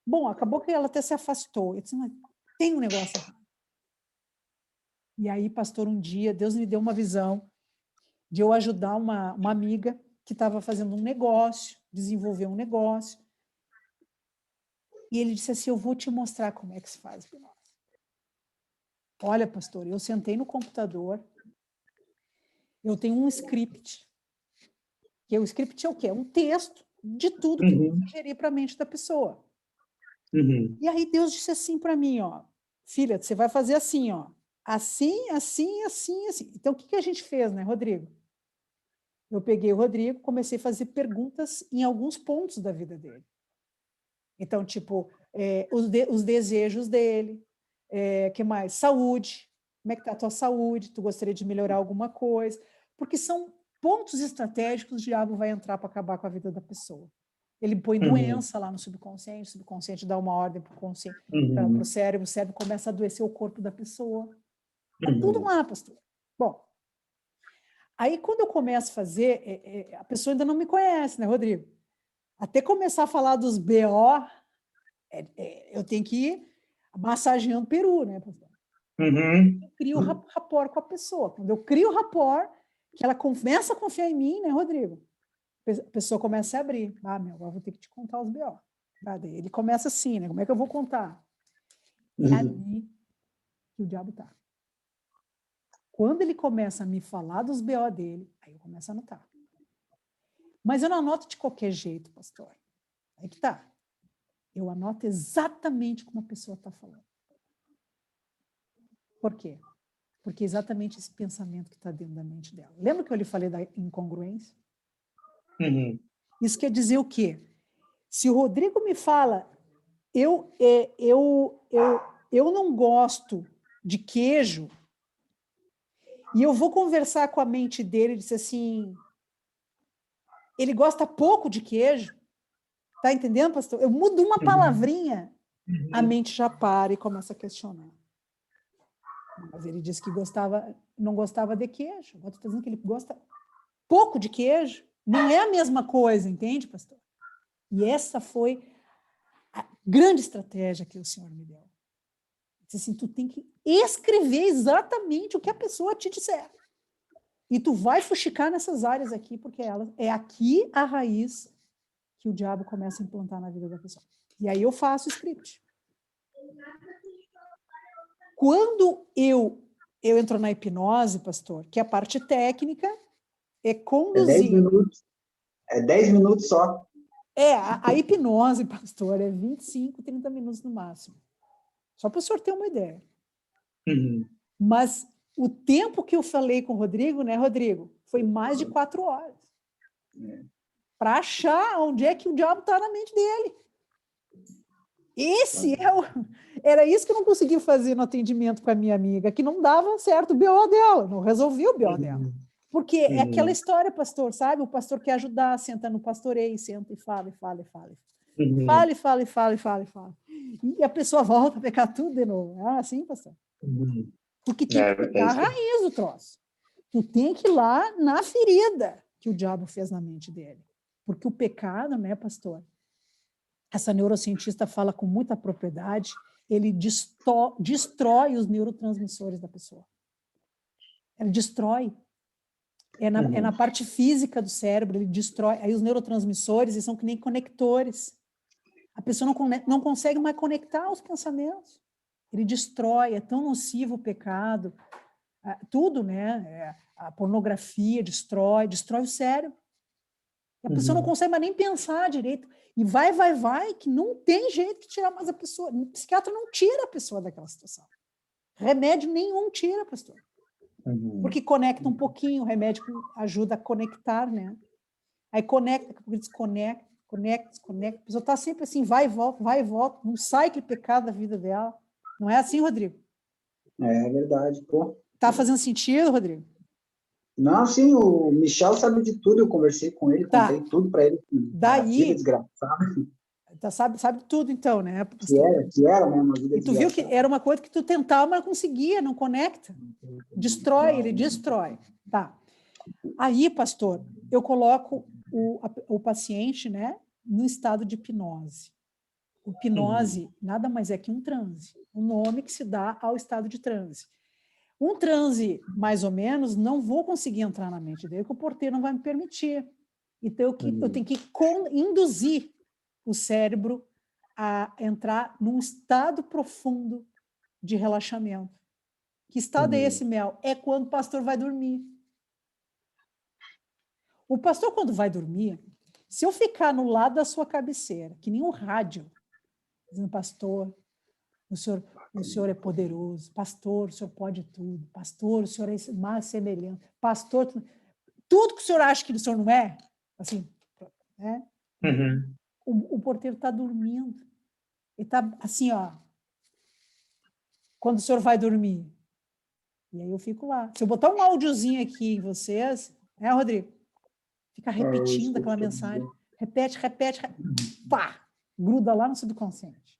Bom, acabou que ela até se afastou. Eu disse, mas tem um negócio errado. E aí, pastor, um dia, Deus me deu uma visão de eu ajudar uma amiga que estava fazendo um negócio, desenvolver um negócio. E ele disse assim, eu vou te mostrar como é que se faz hipnose. Olha, pastor, eu sentei no computador, eu tenho um script, que o script é o quê? É um texto de tudo que eu sugerir para a mente da pessoa. E aí Deus disse assim para mim, ó, filha, você vai fazer assim, ó, assim, assim, assim, assim. Então, o que a gente fez, né, Rodrigo? Eu peguei o Rodrigo, comecei a fazer perguntas em alguns pontos da vida dele. Então, tipo, os desejos dele, que mais? Saúde. Como é que está a tua saúde? Tu gostaria de melhorar alguma coisa? Porque são pontos estratégicos o diabo vai entrar para acabar com a vida da pessoa. Ele põe doença lá no subconsciente, o subconsciente dá uma ordem para o cérebro começa a adoecer o corpo da pessoa. Está tudo lá, pastor. Bom, aí quando eu começo a fazer, a pessoa ainda não me conhece, né, Rodrigo? Até começar a falar dos BO, eu tenho que ir massageando o peru, né, pastor? Eu crio rapport com a pessoa. Quando eu crio rapport, que ela começa a confiar em mim, né, Rodrigo? A pessoa começa a abrir. Agora vou ter que te contar os BO. Tá? Daí ele começa assim, né? Como é que eu vou contar? É ali que o diabo tá. Quando ele começa a me falar dos BO dele, aí eu começo a anotar. Mas eu não anoto de qualquer jeito, pastor. Aí que tá. Eu anoto exatamente como a pessoa está falando. Por quê? Porque é exatamente esse pensamento que está dentro da mente dela. Lembra que eu lhe falei da incongruência? Isso quer dizer o quê? Se o Rodrigo me fala, eu não gosto de queijo, e eu vou conversar com a mente dele e dizer assim, ele gosta pouco de queijo, tá entendendo, pastor? Eu mudo uma palavrinha, a mente já para e começa a questionar. Mas ele disse que não gostava de queijo. Agora estou dizendo que ele gosta pouco de queijo. Não é a mesma coisa, entende, pastor? E essa foi a grande estratégia que o Senhor me deu. Ele disse assim, tu tem que escrever exatamente o que a pessoa te disser. E tu vai fuxicar nessas áreas aqui, porque é aqui a raiz que o diabo começa a implantar na vida da pessoa. E aí eu faço o script. Quando eu entro na hipnose, pastor, que é a parte técnica, é conduzir... É 10 minutos. É 10 minutos só. A hipnose, pastor, é 25, 30 minutos no máximo. Só para o senhor ter uma ideia. Mas o tempo que eu falei com o Rodrigo, né, Rodrigo? Foi mais de 4 horas. Para achar onde é que o diabo está na mente dele. Era isso que eu não consegui fazer no atendimento com a minha amiga, que não dava certo o BO dela, não resolvia o BO dela. Porque é aquela história, pastor, sabe? O pastor quer ajudar, senta no pastoreio, senta e fala, e fala, e fala. Fala. E a pessoa volta a pecar tudo de novo. É assim, pastor? Porque tem que pegar a raiz do troço. Tu tem que ir lá na ferida que o diabo fez na mente dele. Porque o pecado, né, pastor? Essa neurocientista fala com muita propriedade, ele destrói os neurotransmissores da pessoa. Ele destrói. É na parte física do cérebro, ele destrói. Aí os neurotransmissores eles são que nem conectores. A pessoa não consegue mais conectar os pensamentos. Ele destrói, é tão nocivo o pecado, tudo, né? A pornografia destrói o cérebro. E a pessoa não consegue mais nem pensar direito. E vai, que não tem jeito de tirar mais a pessoa. O psiquiatra não tira a pessoa daquela situação. Remédio nenhum tira, pastor. Porque conecta um pouquinho, o remédio ajuda a conectar, né? Aí conecta, desconecta, desconecta. A pessoa está sempre assim, vai e volta, não sai aquele pecado da vida dela. Não é assim, Rodrigo? É verdade, pô. Tá fazendo sentido, Rodrigo? Não, sim, o Michel sabe de tudo, eu conversei com ele, contei tudo para ele. Daí, desgraçado. Sabe tudo então, né? Que era mesmo, a vida. E tu viu que era uma coisa que tu tentava, mas não conseguia, não conecta. Ele destrói. Tá. Aí, pastor, eu coloco o paciente, né, no estado de hipnose. O hipnose nada mais é que um transe, um nome que se dá ao estado de transe. Um transe, mais ou menos, não vou conseguir entrar na mente dele, porque o porteiro não vai me permitir. Então, eu tenho que induzir o cérebro a entrar num estado profundo de relaxamento. Que estado é esse, Mel? É quando o pastor vai dormir. O pastor, quando vai dormir, se eu ficar no lado da sua cabeceira, que nem um rádio, dizendo, pastor, o senhor é poderoso, pastor, o senhor pode tudo, pastor, o senhor é mais semelhante, pastor, tudo que o senhor acha que o senhor não é, assim, né? O porteiro está dormindo. Ele está assim, ó, quando o senhor vai dormir. E aí eu fico lá. Se eu botar um áudiozinho aqui em vocês, Rodrigo? Fica repetindo aquela mensagem. Repete, pá, gruda lá no subconsciente.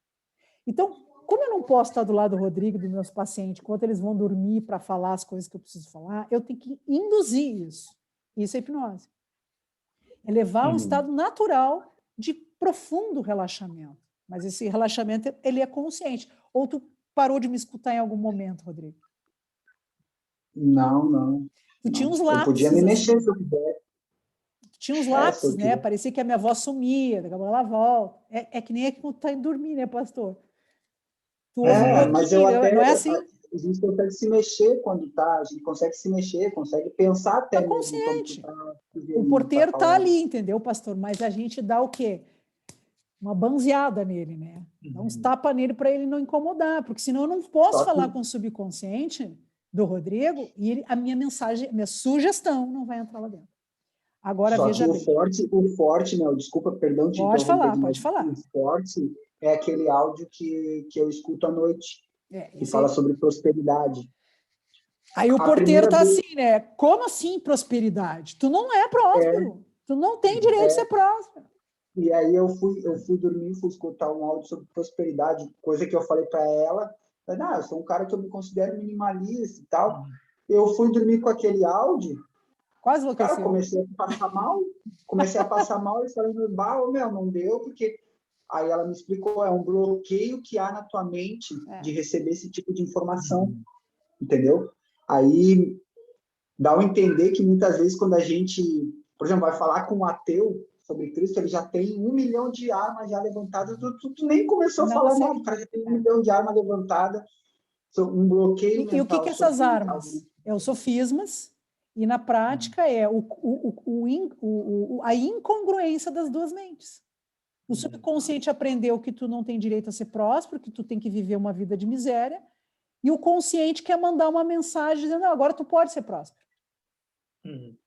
Então, como eu não posso estar do lado do Rodrigo, dos meus pacientes, enquanto eles vão dormir para falar as coisas que eu preciso falar, eu tenho que induzir isso. Isso é hipnose. É levar a um estado natural de profundo relaxamento. Mas esse relaxamento, ele é consciente. Ou tu parou de me escutar em algum momento, Rodrigo? Não. Tu tinha uns Eu lapsos. podia me mexer assim. se eu quiser. Tinha uns lapsos, né? Parecia que a minha voz sumia, daqui a pouco ela volta. É que nem quando tu tá indo dormir, né, pastor? Tu ouve um pouquinho, mas eu até, não é assim? a gente consegue se mexer quando tá, a gente consegue se mexer, consegue pensar até tá mesmo quando consciente. tá O porteiro tá ali, entendeu, pastor? Mas a gente dá o quê? Uma banzeada nele, né? Dá uns tapa nele para ele não incomodar, porque senão eu não posso falar com o subconsciente do Rodrigo e a minha mensagem, minha sugestão não vai entrar lá dentro. Agora, veja bem. O forte, Mel, desculpa, perdão te interromper. Pode falar. O forte é aquele áudio que eu escuto à noite, que fala sobre prosperidade. Aí o porteiro tá assim, né? Como assim prosperidade? Tu não é próspero. Tu não tem direito de ser próspero. E aí eu fui dormir, fui escutar um áudio sobre prosperidade, coisa que eu falei para ela. Eu sou um cara que eu me considero minimalista e tal. Eu fui dormir com aquele áudio. Quase enlouqueceu. Cara, comecei a passar mal e falei, não deu, porque aí ela me explicou, é um bloqueio que há na tua mente de receber esse tipo de informação, entendeu? Aí dá a entender que muitas vezes quando a gente, por exemplo, vai falar com um ateu sobre Cristo, ele já tem 1 milhão de armas já levantadas, tu nem começou a falar nada, o cara já tem 1 milhão de armas levantadas, um bloqueio mental. E o que é essas armas? É os sofismas, e na prática é a incongruência das duas mentes. O subconsciente aprendeu que tu não tem direito a ser próspero, que tu tem que viver uma vida de miséria, e o consciente quer mandar uma mensagem dizendo, não, agora tu pode ser próspero.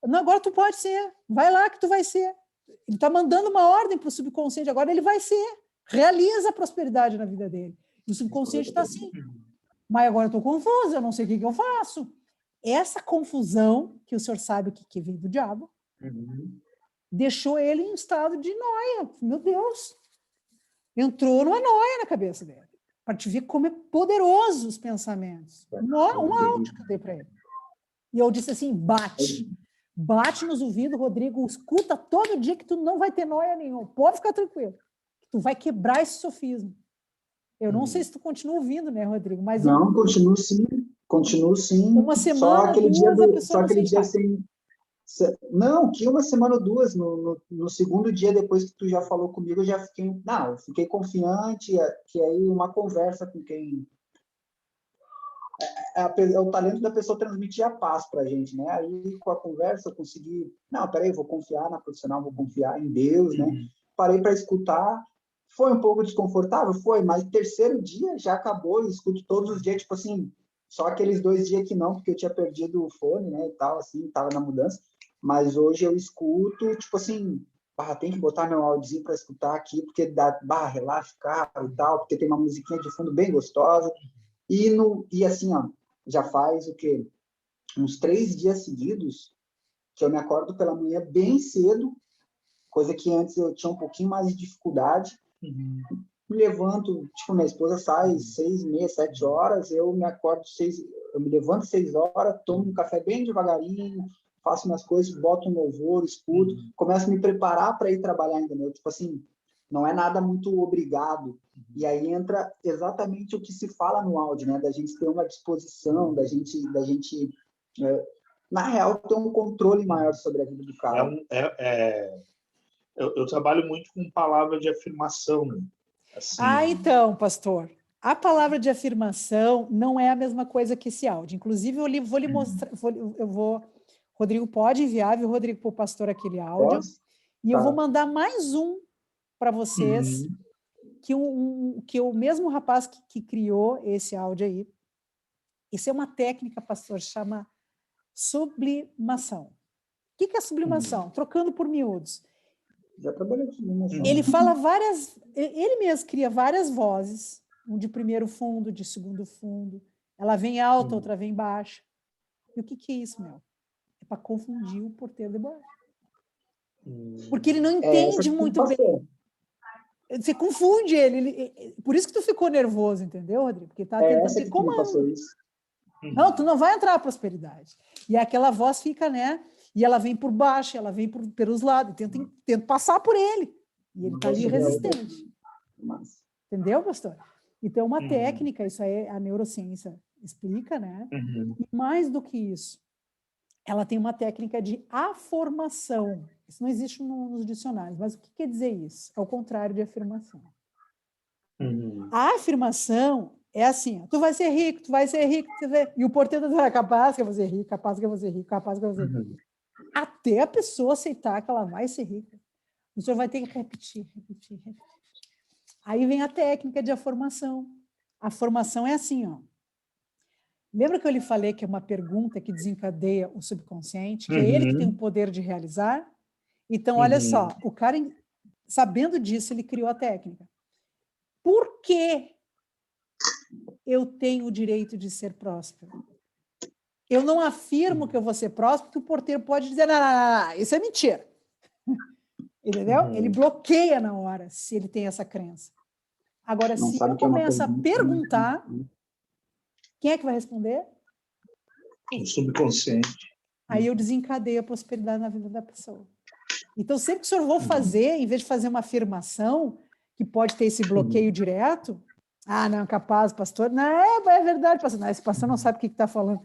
Não, agora tu pode ser, vai lá que tu vai ser. Ele está mandando uma ordem para o subconsciente, agora ele vai ser. Realiza a prosperidade na vida dele. E o subconsciente está assim. Mas agora eu estou confusa, eu não sei o que eu faço. Essa confusão, que o senhor sabe que vem do diabo, deixou ele em estado de noia. Meu Deus! Entrou numa noia na cabeça dele. Para te ver como é poderoso os pensamentos. Um áudio que eu dei para ele. E eu disse assim, bate nos ouvidos, Rodrigo, escuta todo dia que tu não vai ter noia nenhuma. Pode ficar tranquilo. Tu vai quebrar esse sofisma. Eu não sei se tu continua ouvindo, né, Rodrigo? Mas não, continuo sim. Uma semana, só aquele dia sem... Não, que uma semana ou duas, no segundo dia depois que tu já falou comigo, eu já fiquei... Não, eu fiquei confiante, que aí uma conversa com quem... É o talento da pessoa transmitir a paz para a gente, né? Aí, com a conversa, eu consegui... Não, peraí, vou confiar na profissional, vou confiar em Deus, né? Parei para escutar. Foi um pouco desconfortável? Foi, mas terceiro dia já acabou, eu escuto todos os dias, tipo assim, só aqueles 2 dias que não, porque eu tinha perdido o fone, né, e tal, assim, tava na mudança. Mas hoje eu escuto, tipo assim, tem que botar meu áudiozinho para escutar aqui, porque dá, relaxa, cara, e tal, porque tem uma musiquinha de fundo bem gostosa. E assim, ó, já faz o quê? Uns 3 dias seguidos que eu me acordo pela manhã bem cedo, coisa que antes eu tinha um pouquinho mais de dificuldade. Me levanto, tipo, minha esposa sai 6h30, 7 horas, eu me acordo eu me levanto 6 horas, tomo um café bem devagarinho, faço minhas coisas, boto um louvor, escuto, começo a me preparar para ir trabalhar, entendeu? Tipo assim, não é nada muito obrigado. E aí entra exatamente o que se fala no áudio, né? Da gente ter uma disposição, da gente na real, ter um controle maior sobre a vida do cara. Eu trabalho muito com palavra de afirmação, né? Assim... então, pastor, a palavra de afirmação não é a mesma coisa que esse áudio. Inclusive, eu vou lhe mostrar, Rodrigo pode enviar, viu, Rodrigo, para o pastor aquele áudio. E eu vou mandar mais um para vocês, que o mesmo rapaz que criou esse áudio aí. Isso é uma técnica, pastor, chama sublimação. O que é sublimação? Trocando por miúdos. Já trabalhei com sublimação. Ele fala ele mesmo cria várias vozes, um de primeiro fundo, de segundo fundo. Ela vem alta, outra vem baixa. E o que é isso, meu? É para confundir o porteiro de boate. Porque ele não entende muito bem. Você confunde ele. Por isso que tu ficou nervoso, entendeu, Rodrigo? Porque tá tentando ter comando. Não, tu não vai entrar a prosperidade. E aquela voz fica, né? E ela vem por baixo, ela vem pelos lados, tenta passar por ele. E ele está ali resistente. Entendeu, pastor? Então, uma técnica, isso aí a neurociência explica, né? E mais do que isso, ela tem uma técnica de afirmação. Isso não existe nos dicionários, mas o que quer dizer isso? É o contrário de afirmação. A afirmação é assim, tu vai ser rico, tu vai ser rico, e o porteiro diz, capaz que eu vou ser rico, capaz que eu vou ser rico, capaz que eu vou ser rico. Até a pessoa aceitar que ela vai ser rica. O senhor vai ter que repetir. Aí vem a técnica de afirmação. A formação é assim, ó. Lembra que eu lhe falei que é uma pergunta que desencadeia o subconsciente, que é ele que tem o poder de realizar? Então, olha só, o cara, sabendo disso, ele criou a técnica. Por que eu tenho o direito de ser próspero? Eu não afirmo que eu vou ser próspero, porque o porteiro pode dizer, não, isso é mentira. Entendeu? Ele bloqueia na hora, se ele tem essa crença. Agora, se eu começo a perguntar, quem é que vai responder? O subconsciente. Aí eu desencadeio a prosperidade na vida da pessoa. Então, sempre que o senhor for fazer, em vez de fazer uma afirmação, que pode ter esse bloqueio direto, não, capaz, pastor, não, é verdade, pastor, não, esse pastor não sabe o que está falando.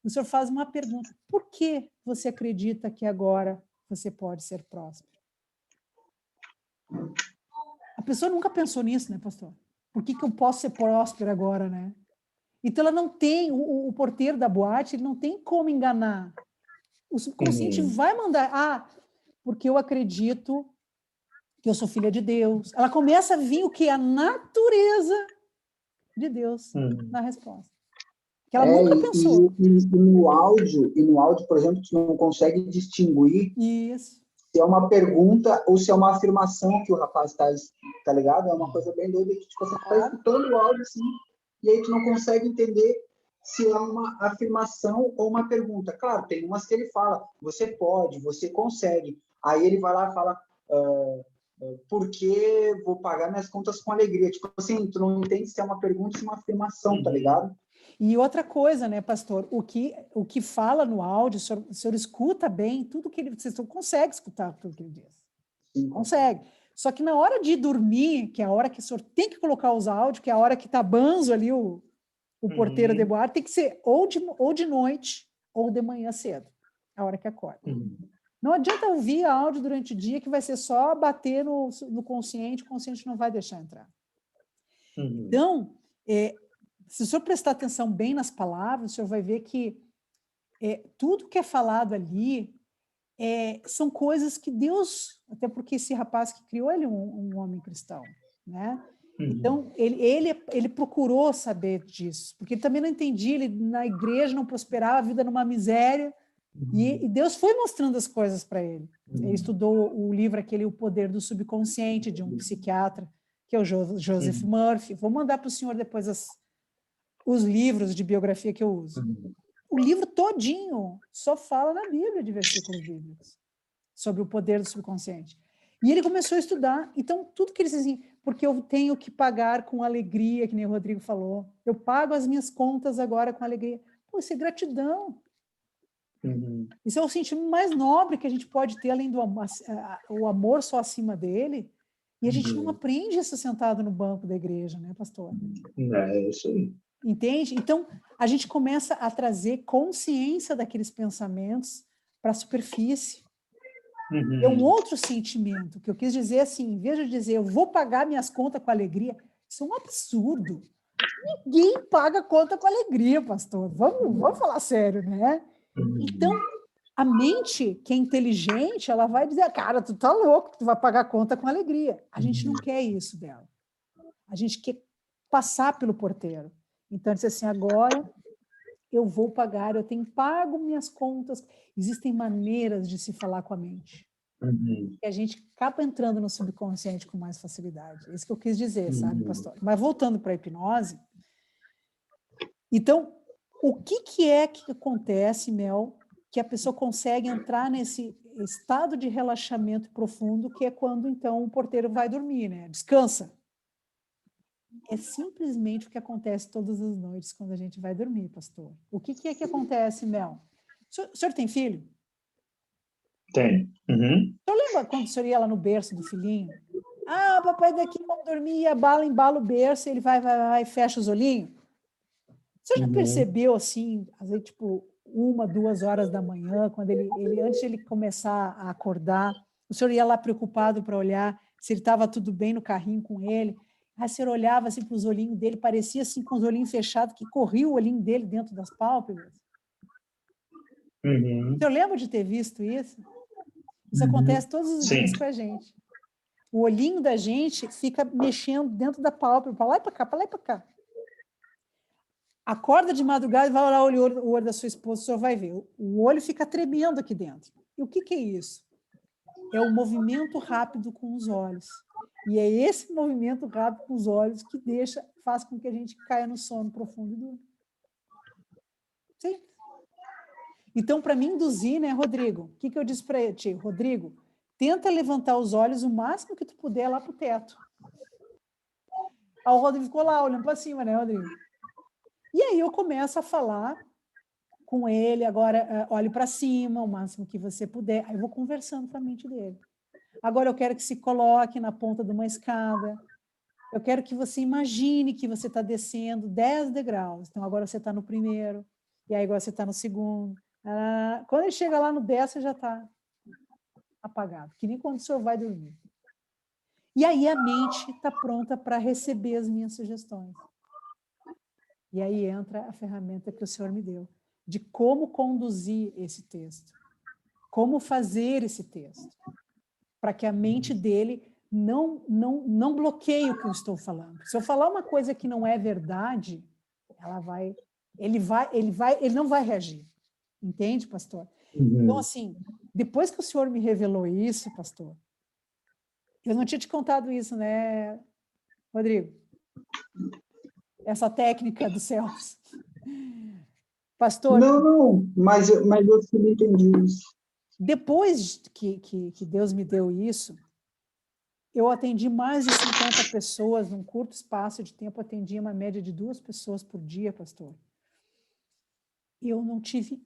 O senhor faz uma pergunta, por que você acredita que agora você pode ser próspero? A pessoa nunca pensou nisso, né, pastor? Por que eu posso ser próspero agora, né? Então, ela não tem, o porteiro da boate, ele não tem como enganar. O subconsciente vai mandar, porque eu acredito que eu sou filha de Deus. Ela começa a vir o que? A natureza de Deus na resposta. Que ela nunca pensou. E no áudio, por exemplo, tu não consegue distinguir se é uma pergunta ou se é uma afirmação que o rapaz tá ligado? É uma coisa bem doida que tipo, você tá escutando o áudio assim, e aí tu não consegue entender se é uma afirmação ou uma pergunta. Claro, tem umas que ele fala, você pode, você consegue. Aí ele vai lá e fala, porque vou pagar minhas contas com alegria. Tipo assim, tu não entende se é uma pergunta ou se é uma afirmação, tá ligado? E outra coisa, né, pastor? O que fala no áudio, o senhor escuta bem tudo que ele... Você consegue escutar tudo que ele diz. Sim. Consegue. Só que na hora de dormir, que é a hora que o senhor tem que colocar os áudios, que é a hora que tá banzo ali o porteiro de boate, tem que ser ou de noite ou de manhã cedo, a hora que acorda. Não adianta ouvir áudio durante o dia, que vai ser só bater no consciente, o consciente não vai deixar entrar. Então, se o senhor prestar atenção bem nas palavras, o senhor vai ver que tudo que é falado ali são coisas que Deus, até porque esse rapaz que criou ele é um homem cristão, né? Então, ele procurou saber disso, porque ele também não entendia, ele na igreja não prosperava, a vida numa miséria, e Deus foi mostrando as coisas para ele. Ele estudou o livro aquele, O Poder do Subconsciente, de um psiquiatra, que é o Joseph Murphy. Vou mandar para o senhor depois os livros de biografia que eu uso. O livro todinho só fala na Bíblia de versículos bíblicos sobre o poder do subconsciente. E ele começou a estudar. Então, tudo que ele diz assim, porque eu tenho que pagar com alegria, que nem o Rodrigo falou. Eu pago as minhas contas agora com alegria. Pô, isso é gratidão. Isso é o sentimento mais nobre que a gente pode ter, além do o amor só acima dele. E a gente não aprende isso sentado no banco da igreja, né, pastor? É isso aí. Entende? Então, a gente começa a consciência daqueles pensamentos para a superfície. É um outro sentimento, que eu quis dizer assim, em vez de dizer, eu vou pagar minhas contas com alegria, isso é um absurdo. Ninguém paga conta com alegria, pastor. Vamos falar sério, né? Então, a mente, que é inteligente, ela vai dizer, cara, tu tá louco, tu vai pagar conta com alegria. A gente não quer isso dela. A gente quer passar pelo porteiro. Então, ele disse assim, agora eu vou pagar, eu tenho pago minhas contas. Existem maneiras de se falar com a mente. E a gente acaba entrando no subconsciente com mais facilidade. É isso que eu quis dizer, sabe, pastor? Mas voltando para a hipnose, então, o que é que acontece, Mel, que a pessoa consegue entrar nesse estado de relaxamento profundo, que é quando, então, o porteiro vai dormir, né? Descansa. É simplesmente o que acontece todas as noites quando a gente vai dormir, pastor. O que é que acontece, Mel? O senhor tem filho? Tem. Uhum. O senhor lembra quando o senhor ia lá no berço do filhinho? Ah, papai daqui, vamos dormir, embala o berço, ele vai, fecha os olhinhos. O senhor já percebeu, assim, às vezes, tipo, 1, 2 horas da manhã, quando antes de ele começar a acordar, o senhor ia lá preocupado para olhar se ele estava tudo bem no carrinho com ele. Aí o senhor olhava assim para os olhinhos dele, parecia assim com os olhinhos fechados, que corria o olhinho dele dentro das pálpebras. O senhor lembra de ter visto isso? Isso acontece todos os dias com a gente. O olhinho da gente fica mexendo dentro da pálpebra, para lá e para cá, para lá e para cá. Acorda de madrugada e vai olhar o olho da sua esposa, o senhor vai ver. O olho fica tremendo aqui dentro. E o que é isso? É o movimento rápido com os olhos. E é esse movimento rápido com os olhos que faz com que a gente caia no sono profundo e durma. Sim. Então, para me induzir, né, Rodrigo? O que eu disse para ti? Rodrigo, tenta levantar os olhos o máximo que tu puder lá para o teto. Aí o Rodrigo ficou lá, olhando para cima, né, Rodrigo? E aí eu começo a falar com ele, agora olhe para cima o máximo que você puder. Aí eu vou conversando com a mente dele. Agora eu quero que se coloque na ponta de uma escada. Eu quero que você imagine que você está descendo 10 degraus. Então agora você está no primeiro, e aí agora você está no segundo. Quando ele chega lá no 10, você já está apagado, que nem quando o senhor vai dormir. E aí a mente está pronta para receber as minhas sugestões. E aí entra a ferramenta que o senhor me deu, de como conduzir esse texto, como fazer esse texto, para que a mente dele não bloqueie o que eu estou falando. Se eu falar uma coisa que não é verdade, ele não vai reagir. Entende, pastor? Então, assim, depois que o senhor me revelou isso, pastor, eu não tinha te contado isso, né, Rodrigo? Essa técnica dos céus. Pastor... Não, mas eu não entendi isso. Depois que Deus me deu isso, eu atendi mais de 50 pessoas num curto espaço de tempo, atendia uma média de 2 pessoas por dia, pastor. Eu não tive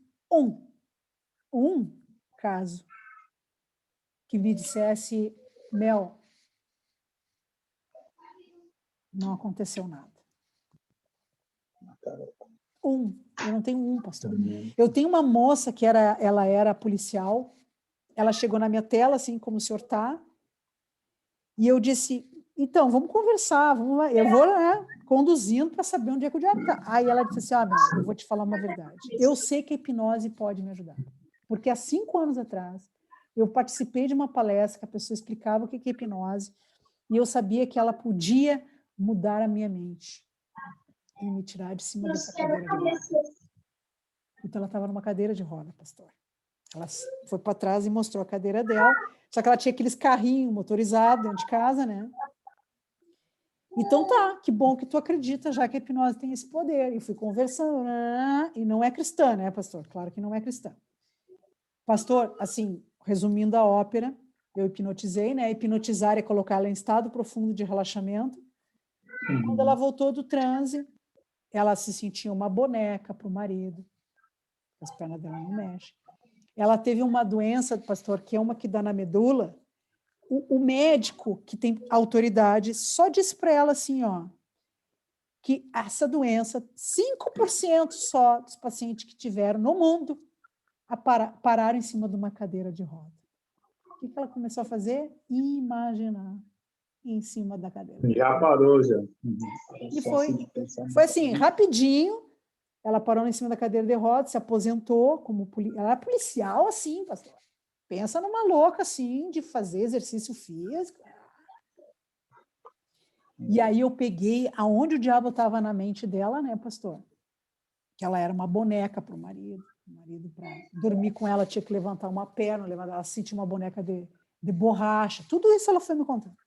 um caso que me dissesse, Mel, não aconteceu nada. Eu não tenho um, pastor. Eu tenho uma moça que ela era policial, ela chegou na minha tela, assim como o senhor está, e eu disse, então, vamos conversar, vamos lá. Eu vou, né, conduzindo para saber onde é que o diabo está. Aí ela disse assim, Mel, eu vou te falar uma verdade. Eu sei que a hipnose pode me ajudar. Porque há 5 anos atrás, eu participei de uma palestra que a pessoa explicava o que é hipnose, e eu sabia que ela podia mudar a minha mente e me tirar de cima dessa cadeira de roda. Então, ela estava numa cadeira de roda, pastor. Ela foi para trás e mostrou a cadeira dela, só que ela tinha aqueles carrinhos motorizados dentro de casa, né? Então tá, que bom que tu acredita, já que a hipnose tem esse poder. E fui conversando, e não é cristã, né, pastor? Claro que não é cristã. Pastor, assim, resumindo a ópera, eu hipnotizei, né? Hipnotizar é colocar ela em estado profundo de relaxamento. Quando ela voltou do transe, ela se sentia uma boneca para o marido. As pernas dela não mexem. Ela teve uma doença, pastor, que é uma que dá na medula. O médico que tem autoridade só disse para ela assim, ó, que essa doença, 5% só dos pacientes que tiveram no mundo pararam em cima de uma cadeira de roda. O que ela começou a fazer? Imaginar em cima da cadeira. Já parou, já. E foi assim, rapidinho, ela parou em cima da cadeira de roda, se aposentou como ela era policial, assim, pastor. Pensa numa louca, assim, de fazer exercício físico. E aí eu peguei aonde o diabo estava na mente dela, né, pastor? Que ela era uma boneca para o marido. O marido, para dormir com ela, tinha que levantar uma perna, ela sentia uma boneca de borracha. Tudo isso ela foi me contando.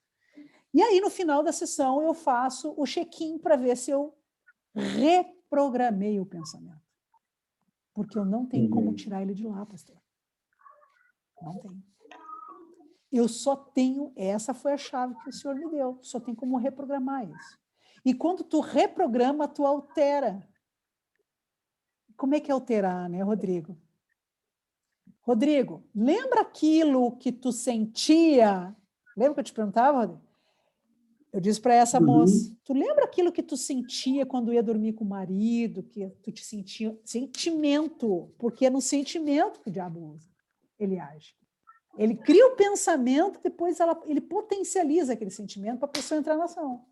E aí, no final da sessão, eu faço o check-in para ver se eu reprogramei o pensamento. Porque eu não tenho como tirar ele de lá, pastor. Não tenho. Eu só tenho, essa foi a chave que o Senhor me deu, só tem como reprogramar isso. E quando tu reprograma, tu altera. Como é que é alterar, né, Rodrigo? Rodrigo, lembra aquilo que tu sentia? Lembra que eu te perguntava, Rodrigo? Eu disse para essa moça, tu lembra aquilo que tu sentia quando ia dormir com o marido, que tu te sentia sentimento, porque é no sentimento que o diabo usa, ele age. Ele cria o pensamento, depois ele potencializa aquele sentimento para a pessoa entrar na ação.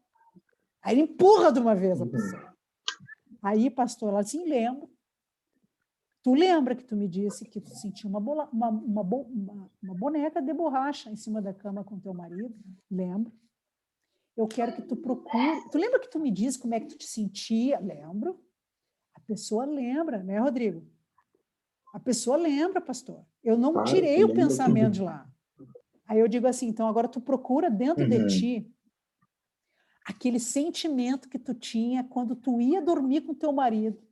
Aí ele empurra de uma vez a pessoa. Aí, pastor, ela disse, lembro. Tu lembra que tu me disse que tu sentia uma boneca de borracha em cima da cama com teu marido? Lembro. Eu quero que tu procure. Tu lembra que tu me disse como é que tu te sentia? Lembro. A pessoa lembra, né, Rodrigo? A pessoa lembra, pastor. Eu não tirei o pensamento de lá. Aí eu digo assim, então agora tu procura dentro de ti aquele sentimento que tu tinha quando tu ia dormir com teu marido.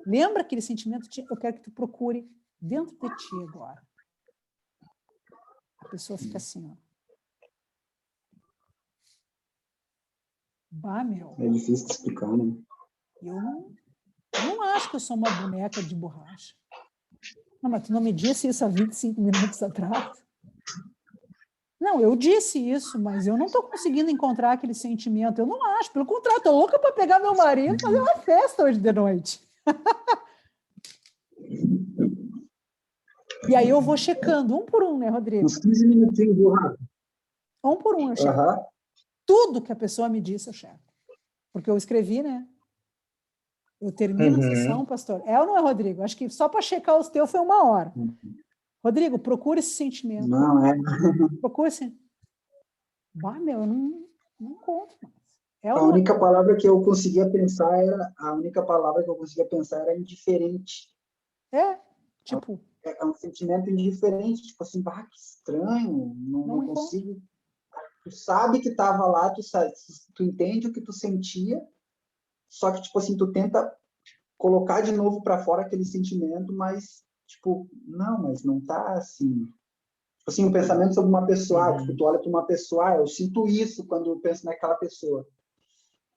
Lembra aquele sentimento? Eu quero que tu procure dentro de ti agora. A pessoa fica assim, ó. Bah, meu. É difícil de explicar, né? Eu não acho que eu sou uma boneca de borracha. Não, mas tu não me disse isso há 25 minutos atrás? Não, eu disse isso, mas eu não estou conseguindo encontrar aquele sentimento. Eu não acho, pelo contrário, estou louca para pegar meu marido e fazer uma festa hoje de noite. E aí eu vou checando, um por um, né, Rodrigo? Uns 15 minutinhos, viu, Rafa? Um por um eu checo. Tudo que a pessoa me disse eu checo. Porque eu escrevi, né? Eu termino a sessão, pastor. É ou não é, Rodrigo? Acho que só para checar os teus foi 1 hora. Rodrigo, procura esse sentimento. Não, é. Procura esse... Bah, meu, eu não conto mais. A única palavra que eu conseguia pensar era indiferente. Tipo... É um sentimento indiferente, tipo assim, bah, que estranho, não consigo... Tu sabe que estava lá, tu entende o que tu sentia, só que, tipo assim, tu tenta colocar de novo para fora aquele sentimento, mas, tipo, mas não tá assim. Tipo assim, um pensamento sobre uma pessoa, tipo, tu olha para uma pessoa, eu sinto isso quando eu penso naquela pessoa.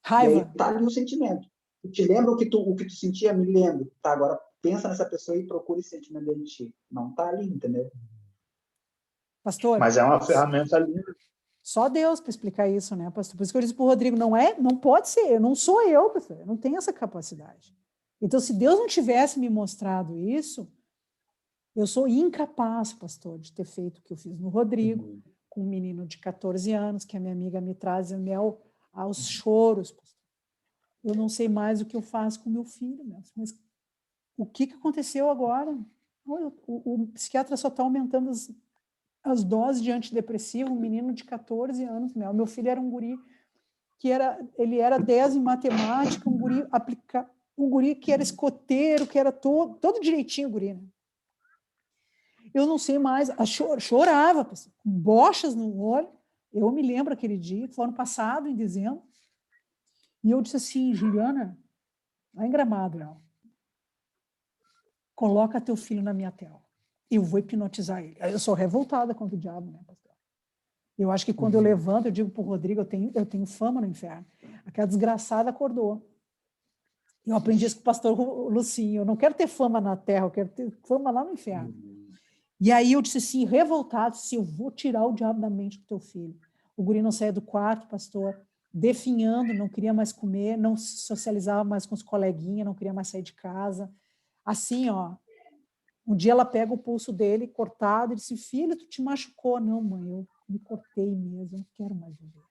Raiva. E aí tá ali o sentimento. Tu te lembra o que tu sentia? Me lembro. Tá, agora pensa nessa pessoa e procura esse sentimento dentro de ti. Não tá ali, entendeu? Pastor. Mas é uma ferramenta linda. Só Deus para explicar isso, né, pastor? Por isso que eu disse para o Rodrigo, não pode ser, não sou eu, pastor, eu não tenho essa capacidade. Então, se Deus não tivesse me mostrado isso, eu sou incapaz, pastor, de ter feito o que eu fiz no Rodrigo, com um menino de 14 anos, que a minha amiga me traz mel aos choros, pastor. Eu não sei mais o que eu faço com meu filho, mas o que aconteceu agora? O psiquiatra só está aumentando as doses de antidepressivo, um menino de 14 anos, meu filho era um guri ele era 10 em matemática, um guri que era escoteiro, que era todo direitinho o guri, né? Eu não sei mais, chorava, com bochas no olho. Eu me lembro aquele dia, foi ano passado, em dezembro, e eu disse assim, Juliana, lá em Gramado, coloca teu filho na minha tela, eu vou hipnotizar ele. Eu sou revoltada contra o diabo, né, pastor? Eu acho que quando eu levanto, eu digo para o Rodrigo, eu tenho fama no inferno. Aquela desgraçada acordou. Eu aprendi isso com o pastor Lucinho. Eu não quero ter fama na terra, eu quero ter fama lá no inferno. E aí eu disse assim, revoltado, eu vou tirar o diabo da mente do teu filho. O guri não saía do quarto, pastor, definhando, não queria mais comer, não se socializava mais com os coleguinhas, não queria mais sair de casa. Assim, um dia ela pega o pulso dele cortado e disse, filho, tu te machucou. Não, mãe, eu me cortei mesmo, não quero mais viver.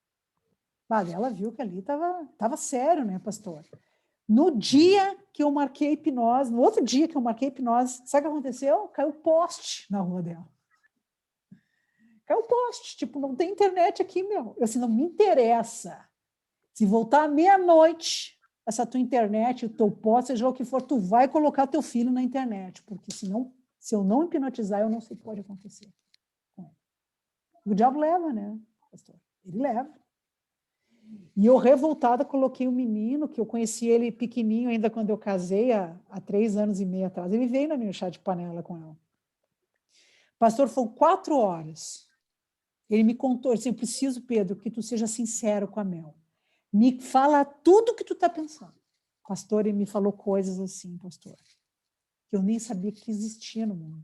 Mas ela viu que ali estava sério, né, pastor? No dia que eu marquei hipnose, no outro dia que eu marquei hipnose, sabe o que aconteceu? Caiu poste na rua dela. Caiu poste, tipo, não tem internet aqui, meu. Eu assim, não me interessa. Se voltar à meia-noite, essa tua internet, o teu poste, seja o que for, tu vai colocar teu filho na internet, porque senão, se eu não hipnotizar, eu não sei o que pode acontecer. O diabo leva, né, pastor? Ele leva. E eu, revoltada, coloquei o menino, que eu conheci ele pequenininho ainda quando eu casei, há 3 anos e meio atrás. Ele veio na minha chá de panela com ela. Pastor, foram 4 horas. Ele me contou, ele disse, eu preciso, Pedro, que tu seja sincero com a Mel. Me fala tudo o que tu está pensando. Pastor, ele me falou coisas assim, pastor, que eu nem sabia que existia no mundo.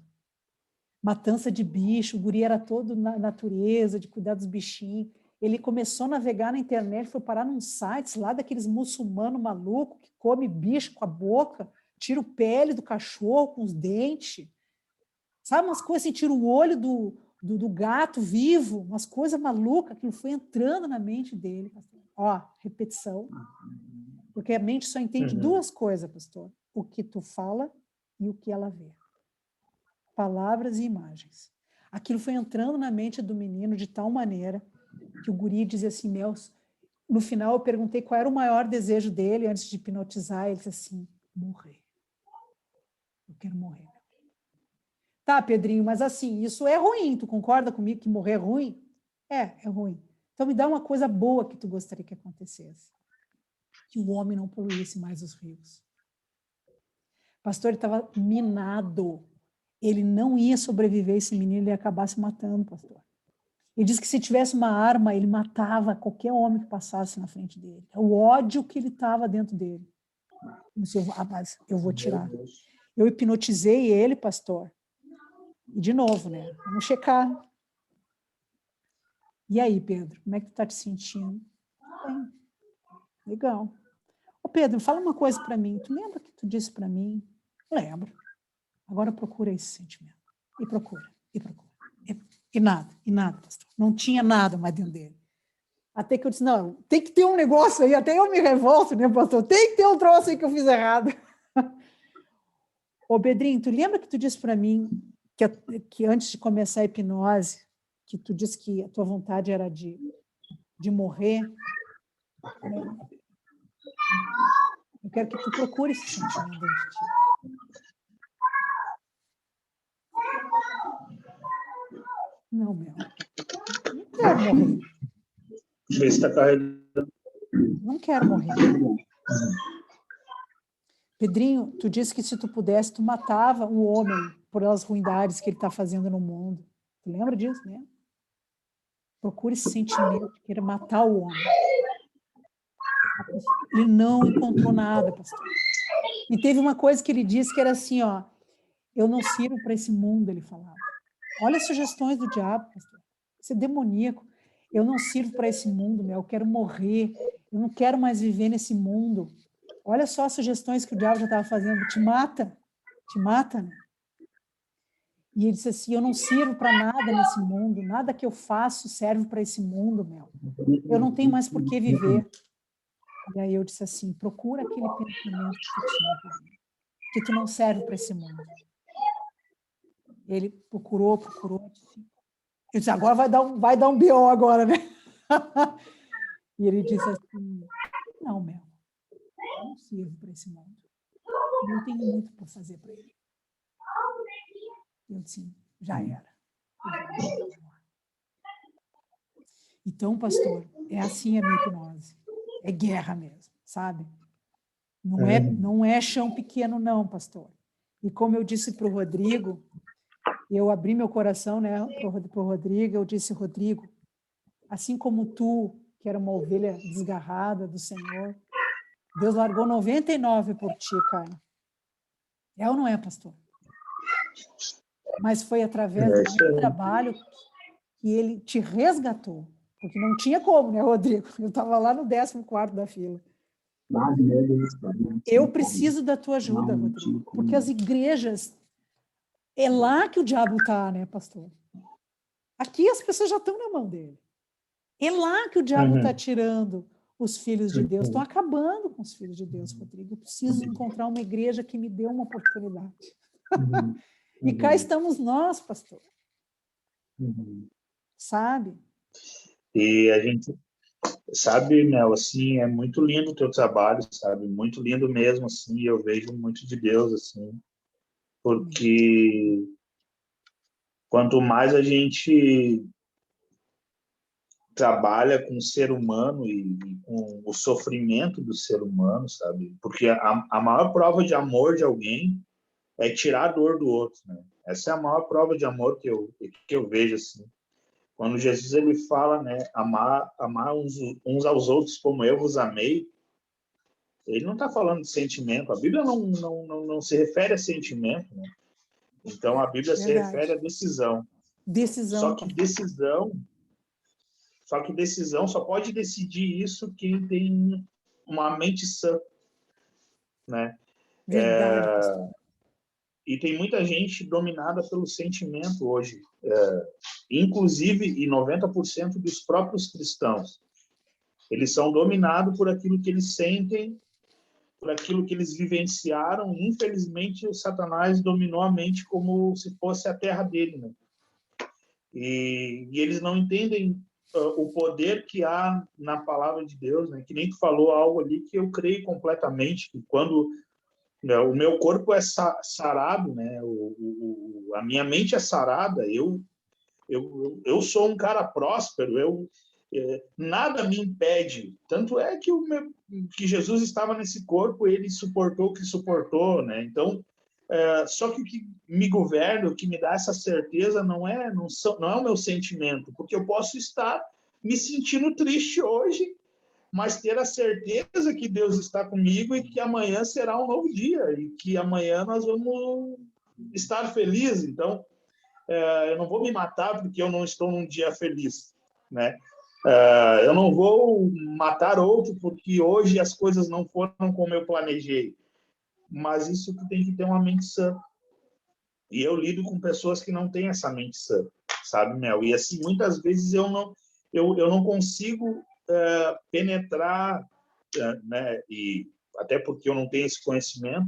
Matança de bicho, o guri era todo na natureza, de cuidar dos bichinhos. Ele começou a navegar na internet, foi parar num sites lá daqueles muçulmanos malucos que come bicho com a boca, tira o pele do cachorro com os dentes. Sabe, umas coisas assim, tira o olho do gato vivo, umas coisas malucas, aquilo foi entrando na mente dele, pastor. Ó, repetição. Porque a mente só entende 2 coisas, pastor. O que tu fala e o que ela vê. Palavras e imagens. Aquilo foi entrando na mente do menino de tal maneira que o guri dizia assim, no final eu perguntei qual era o maior desejo dele antes de hipnotizar, ele disse assim, morrer. Eu quero morrer. Tá, Pedrinho, mas assim, isso é ruim, tu concorda comigo que morrer é ruim? É ruim. Então me dá uma coisa boa que tu gostaria que acontecesse. Que o homem não poluísse mais os rios. Pastor, ele estava minado. Ele não ia sobreviver, esse menino, ele ia acabar se matando, pastor. Ele disse que se tivesse uma arma, ele matava qualquer homem que passasse na frente dele. É o ódio que ele estava dentro dele. Mas eu vou tirar. Eu hipnotizei ele, pastor. E de novo, né? Vamos checar. E aí, Pedro, como é que tu está te sentindo? Bem, legal. Ô, Pedro, fala uma coisa para mim. Tu lembra que tu disse para mim? Lembro. Agora procura esse sentimento. E procura. E nada, pastor. Não tinha nada mais dentro dele. Até que eu disse, não, tem que ter um negócio aí, até eu me revolto, né, pastor? Tem que ter um troço aí que eu fiz errado. Ô, Pedrinho, tu lembra que tu disse para mim que antes de começar a hipnose, que tu disse que a tua vontade era de morrer? Eu quero que tu procure esse sentimento dentro de ti. Não, meu. Não quero morrer. Vê se está carregando. Não quero morrer. Pedrinho, tu disse que se tu pudesse, tu matava um homem por as ruindades que ele está fazendo no mundo. Tu lembra disso, né? Procura esse sentimento de querer matar o homem. Ele não encontrou nada, pastor. E teve uma coisa que ele disse que era assim, ó, eu não sirvo para esse mundo, ele falava. Olha as sugestões do diabo, pastor. Isso é demoníaco. Eu não sirvo para esse mundo, meu, eu quero morrer. Eu não quero mais viver nesse mundo. Olha só as sugestões que o diabo já estava fazendo. Te mata, né? E ele disse assim, eu não sirvo para nada nesse mundo, nada que eu faço serve para esse mundo, meu. Eu não tenho mais por que viver. E aí eu disse assim, procura aquele pensamento que tu tinha, que tu não serve para esse mundo. Ele procurou. Eu disse, agora vai dar um BO agora, né? E ele disse assim, não, meu, eu não sirvo para esse mundo. Eu não tenho muito por fazer para ele. Eu disse, já era. Então, pastor, é assim a minha hipnose. É guerra mesmo, sabe? Não é chão pequeno, não, pastor. E como eu disse para o Rodrigo, eu abri meu coração, né, para o Rodrigo, eu disse, Rodrigo, assim como tu, que era uma ovelha desgarrada do Senhor, Deus largou 99 por ti, cara. É ou não é, pastor? Mas foi através do meu trabalho que ele te resgatou. Porque não tinha como, né, Rodrigo? Eu estava lá no 14º da fila. Eu preciso da tua ajuda, Rodrigo. Porque as igrejas, é lá que o diabo está, né, pastor? Aqui as pessoas já estão na mão dele. É lá que o diabo está tirando os filhos de Deus. Estão acabando com os filhos de Deus, Rodrigo. Eu preciso encontrar uma igreja que me dê uma oportunidade. E cá estamos nós, pastor. Sabe? E a gente sabe, Mel, assim, é muito lindo o teu trabalho, sabe? Muito lindo mesmo, assim, eu vejo muito de Deus, assim, porque quanto mais a gente trabalha com o ser humano e com o sofrimento do ser humano, sabe? Porque a maior prova de amor de alguém é tirar a dor do outro, né? Essa é a maior prova de amor que eu vejo, assim. Quando Jesus ele fala, né, amar uns aos outros como eu vos amei, ele não está falando de sentimento. A Bíblia não se refere a sentimento, né? Então, a Bíblia se refere a decisão. Decisão. Só que decisão só pode decidir isso quem tem uma mente sã, né? Verdade, pastor. E tem muita gente dominada pelo sentimento hoje, inclusive, e 90% dos próprios cristãos. Eles são dominados por aquilo que eles sentem, por aquilo que eles vivenciaram. Infelizmente, o Satanás dominou a mente como se fosse a terra dele, né? E eles não entendem o poder que há na palavra de Deus, né? Que nem tu falou algo ali que eu creio completamente, que quando o meu corpo é sarado, né? A minha mente é sarada, eu sou um cara próspero, nada me impede. Tanto é que Jesus estava nesse corpo, ele suportou o que suportou, né? Então, só que o que me governa, o que me dá essa certeza não é o meu sentimento, porque eu posso estar me sentindo triste hoje, mas ter a certeza que Deus está comigo e que amanhã será um novo dia e que amanhã nós vamos estar felizes. Então, eu não vou me matar porque eu não estou num dia feliz, né? Eu não vou matar outro porque hoje as coisas não foram como eu planejei. Mas isso tu tem que ter uma mente sã. E eu lido com pessoas que não têm essa mente sã, sabe, Mel? E assim, muitas vezes eu não consigo penetrar, né? E até porque eu não tenho esse conhecimento,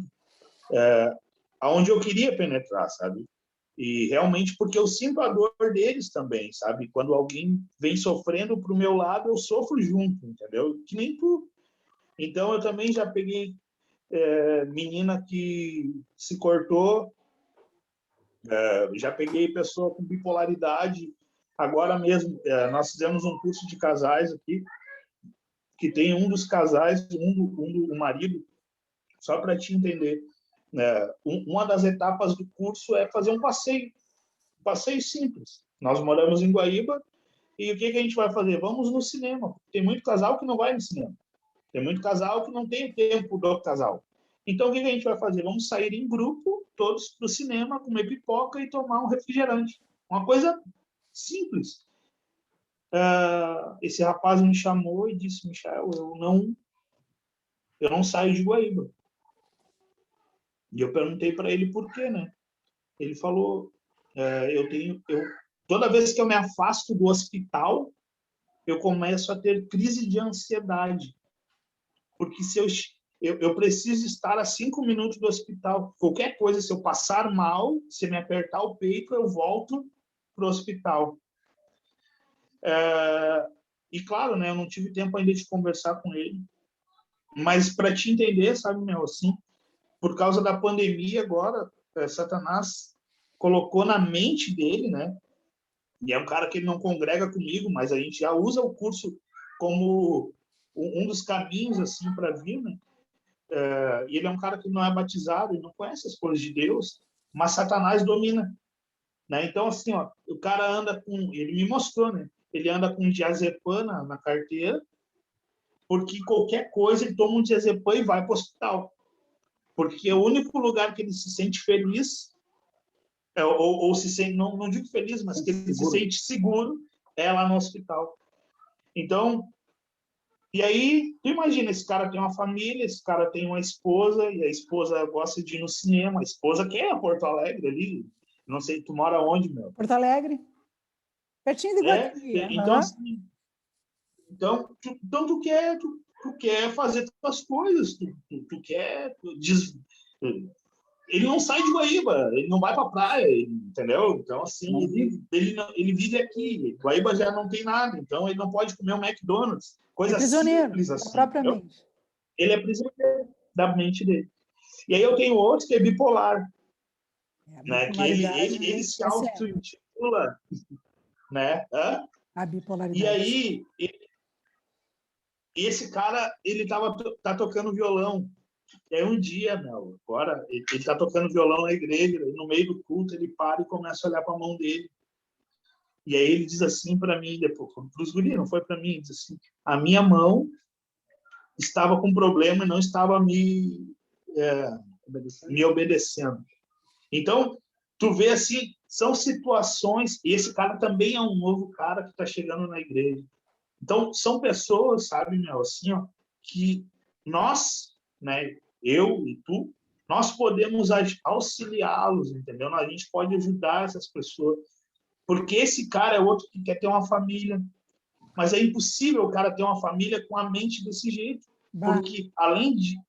aonde eu queria penetrar, sabe? E realmente porque eu sinto a dor deles também, sabe? Quando alguém vem sofrendo pro meu lado, eu sofro junto, entendeu? Que nem tu. Então eu também já peguei menina que se cortou, já peguei pessoa com bipolaridade. Agora mesmo, nós fizemos um curso de casais aqui, que tem um dos casais, o marido, só para te entender, uma das etapas do curso é fazer um passeio simples. Nós moramos em Guaíba e o que a gente vai fazer? Vamos no cinema. Tem muito casal que não vai no cinema. Tem muito casal que não tem tempo do casal. Então, o que a gente vai fazer? Vamos sair em grupo, todos para o cinema, comer pipoca e tomar um refrigerante. Uma coisa simples. Esse rapaz me chamou e disse, Michel, eu não saio de Guaíba. E eu perguntei para ele por quê, né? Ele falou, toda vez que eu me afasto do hospital, eu começo a ter crise de ansiedade. Porque se eu preciso estar a 5 minutos do hospital. Qualquer coisa, se eu passar mal, se me apertar o peito, eu volto para o hospital. E claro, né, eu não tive tempo ainda de conversar com ele. Mas para te entender, sabe, meu, assim, por causa da pandemia agora, Satanás colocou na mente dele, né? E é um cara que ele não congrega comigo, mas a gente já usa o curso como um dos caminhos assim para vir, né? E ele é um cara que não é batizado, ele não conhece as coisas de Deus, mas Satanás domina, né? Então assim, ó, o cara anda ele me mostrou, né? Ele anda com diazepam na carteira, porque qualquer coisa ele toma um diazepam e vai para o hospital, porque o único lugar que ele se sente feliz ou se sente, não digo feliz, mas que ele se sente seguro é lá no hospital. Então, e aí, tu imagina, esse cara tem uma família, esse cara tem uma esposa, e a esposa gosta de ir no cinema, a esposa quer a Porto Alegre ali, não sei, tu mora onde, meu? Porto Alegre. Pertinho de Guatemi. Então, assim, tu quer fazer tuas coisas, tu quer... Ele não sai de Guaíba, ele não vai para a praia, entendeu? Então, assim, ele vive aqui. Guaíba já não tem nada, então ele não pode comer um McDonald's. Coisa simples assim. Propriamente. Ele é prisioneiro da mente dele. E aí eu tenho outro que é bipolar, né? Que ele se auto-intitula, né? A bipolaridade. E aí, esse cara, ele tá tocando violão. E aí um dia, meu, agora, ele tá tocando violão na igreja, e no meio do culto ele para e começa a olhar para a mão dele. E aí ele diz assim para mim, depois, para os guris, não foi para mim, ele diz assim, a minha mão estava com problema e não estava me obedecendo. Então, tu vê assim, são situações, e esse cara também é um novo cara que está chegando na igreja. Então, são pessoas, sabe, meu, assim, ó, que nós, né, eu e tu, nós podemos auxiliá-los, entendeu? A gente pode ajudar essas pessoas, porque esse cara é outro que quer ter uma família, mas é impossível o cara ter uma família com a mente desse jeito, porque além de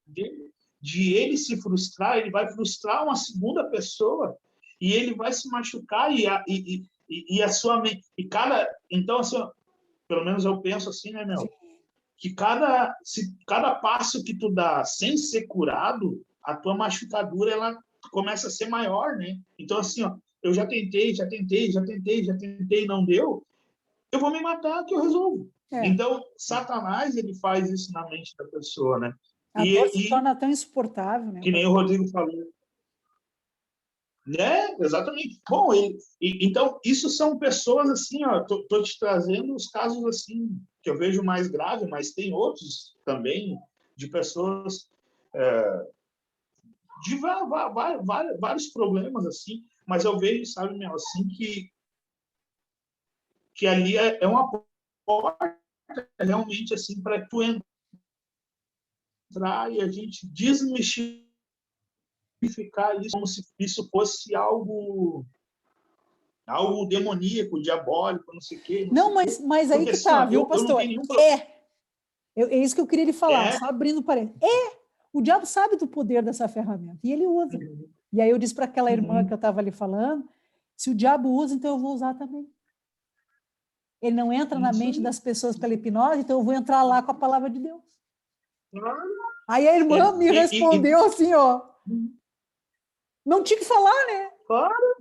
ele se frustrar, ele vai frustrar uma segunda pessoa e ele vai se machucar e a sua mente, e cada, então assim, pelo menos eu penso assim, né, meu, que cada passo que tu dá sem ser curado, a tua machucadura ela começa a ser maior, né? Então assim, ó, eu já tentei, não deu, eu vou me matar que eu resolvo. Então, Satanás, ele faz isso na mente da pessoa, né? A dor se torna tão insuportável, né? Que nem o Rodrigo falou. Né? Exatamente. Bom, então, isso são pessoas assim, ó, tô te trazendo os casos assim, que eu vejo mais grave, mas tem outros também, de pessoas de vários problemas, assim, mas eu vejo, sabe, meu, assim, que ali é uma porta realmente assim para tu entrar e a gente desmistificar isso como se isso fosse algo demoníaco, diabólico, não sei o quê. Não, mas aí que tá, viu, pastor? É isso que eu queria lhe falar, só abrindo parênteses. O diabo sabe do poder dessa ferramenta e ele usa. E aí eu disse para aquela irmã que eu estava ali falando, se o diabo usa, então eu vou usar também. Ele não entra na mente das pessoas pela hipnose, então eu vou entrar lá com a palavra de Deus. Aí a irmã me respondeu assim, ó, não tinha que falar, né? Claro.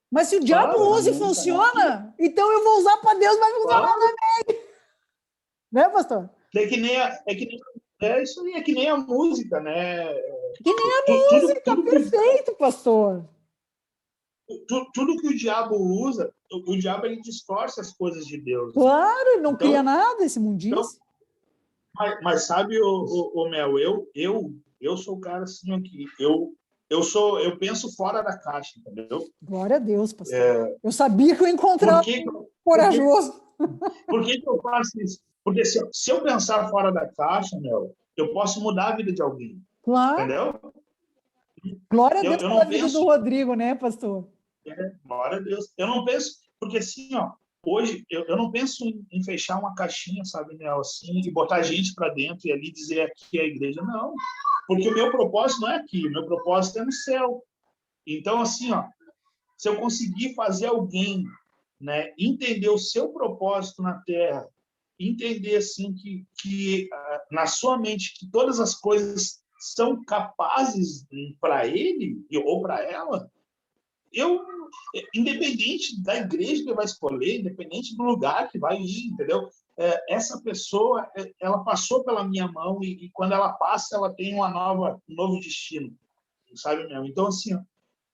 Mas se o diabo usa e funciona, então eu vou usar para Deus, vai funcionar também. Né, pastor? É isso aí, é que nem a música, né? Que nem a música, perfeito, pastor. Tudo que o diabo usa, o diabo ele distorce as coisas de Deus. Claro, ele não cria nada, esse mundinho. Mas sabe, o Mel, eu sou o cara assim aqui, eu penso fora da caixa, entendeu? Glória a Deus, pastor. Eu sabia que eu ia encontrar corajoso. Por que eu faço isso? Porque se eu pensar fora da caixa, Mel, eu posso mudar a vida de alguém. Claro. Entendeu? Glória a Deus pela vida do Rodrigo, né, pastor? Glória a Deus. Eu não penso, porque assim, ó, hoje eu não penso em fechar uma caixinha, sabe, Nel, assim, e botar gente para dentro e ali dizer aqui é a igreja, não. Porque o meu propósito não é aqui, o meu propósito é no céu. Então, assim, ó, se eu conseguir fazer alguém, né, entender o seu propósito na Terra, entender assim que na sua mente que todas as coisas são capazes para ele ou para ela, independente da igreja que vai escolher, independente do lugar que vai ir, entendeu? Essa pessoa, ela passou pela minha mão e quando ela passa, ela tem um novo destino, sabe mesmo? Então, assim,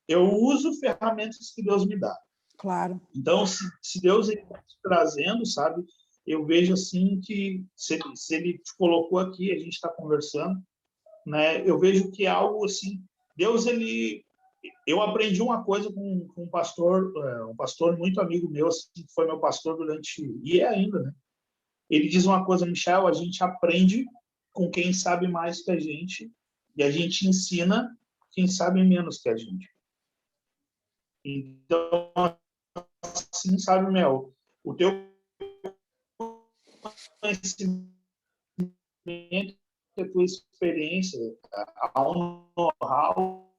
eu uso ferramentas que Deus me dá. Claro. Então, se Deus está te trazendo, sabe? Eu vejo assim que se Ele te colocou aqui, a gente está conversando, né? Eu vejo que é algo assim. Deus, eu aprendi uma coisa com um pastor muito amigo meu, assim, que foi meu pastor e é ainda, né? Ele diz uma coisa, Michel, a gente aprende com quem sabe mais que a gente e a gente ensina quem sabe menos que a gente. Então, assim, sabe, Mel, o teu conhecimento, a tua experiência, a um know-how,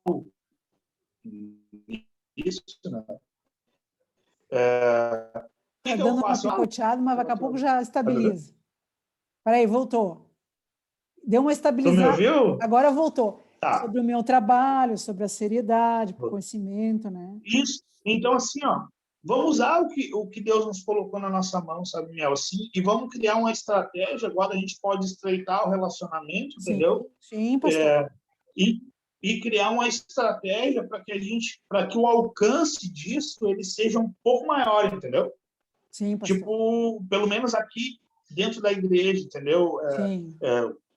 isso, né? Tá dando uma picoteada, mas daqui a pouco já estabiliza. Peraí, voltou. Deu uma estabilizada. Tu me ouviu? Agora voltou. Tá. Sobre o meu trabalho, sobre a seriedade, o conhecimento, né? Isso. Então, assim, ó, vamos usar o que Deus nos colocou na nossa mão, sabe, Miel? Assim, e vamos criar uma estratégia. Agora a gente pode estreitar o relacionamento, entendeu? Sim, pastor. E criar uma estratégia para que o alcance disso ele seja um pouco maior, entendeu? Sim, pastor. Tipo, pelo menos aqui dentro da igreja, entendeu?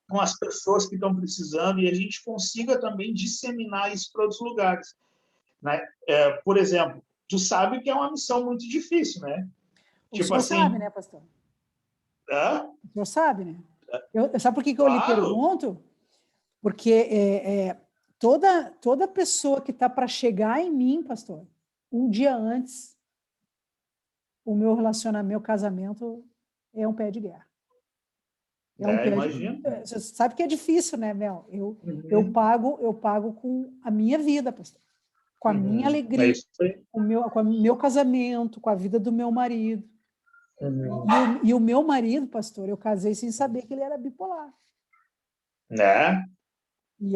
Com as pessoas que estão precisando, e a gente consiga também disseminar isso para outros lugares, né? Por exemplo, tu sabe que é uma missão muito difícil, né? O senhor sabe, né, pastor? O senhor sabe, né? Sabe por que eu lhe pergunto? Porque toda pessoa que está para chegar em mim, pastor, um dia antes, o meu relacionamento, meu casamento é um pé de guerra. Imagino. Você sabe que é difícil, né, Mel? Eu pago com a minha vida, pastor. Com a minha alegria, com o meu casamento, com a vida do meu marido. E o meu marido, pastor, eu casei sem saber que ele era bipolar. E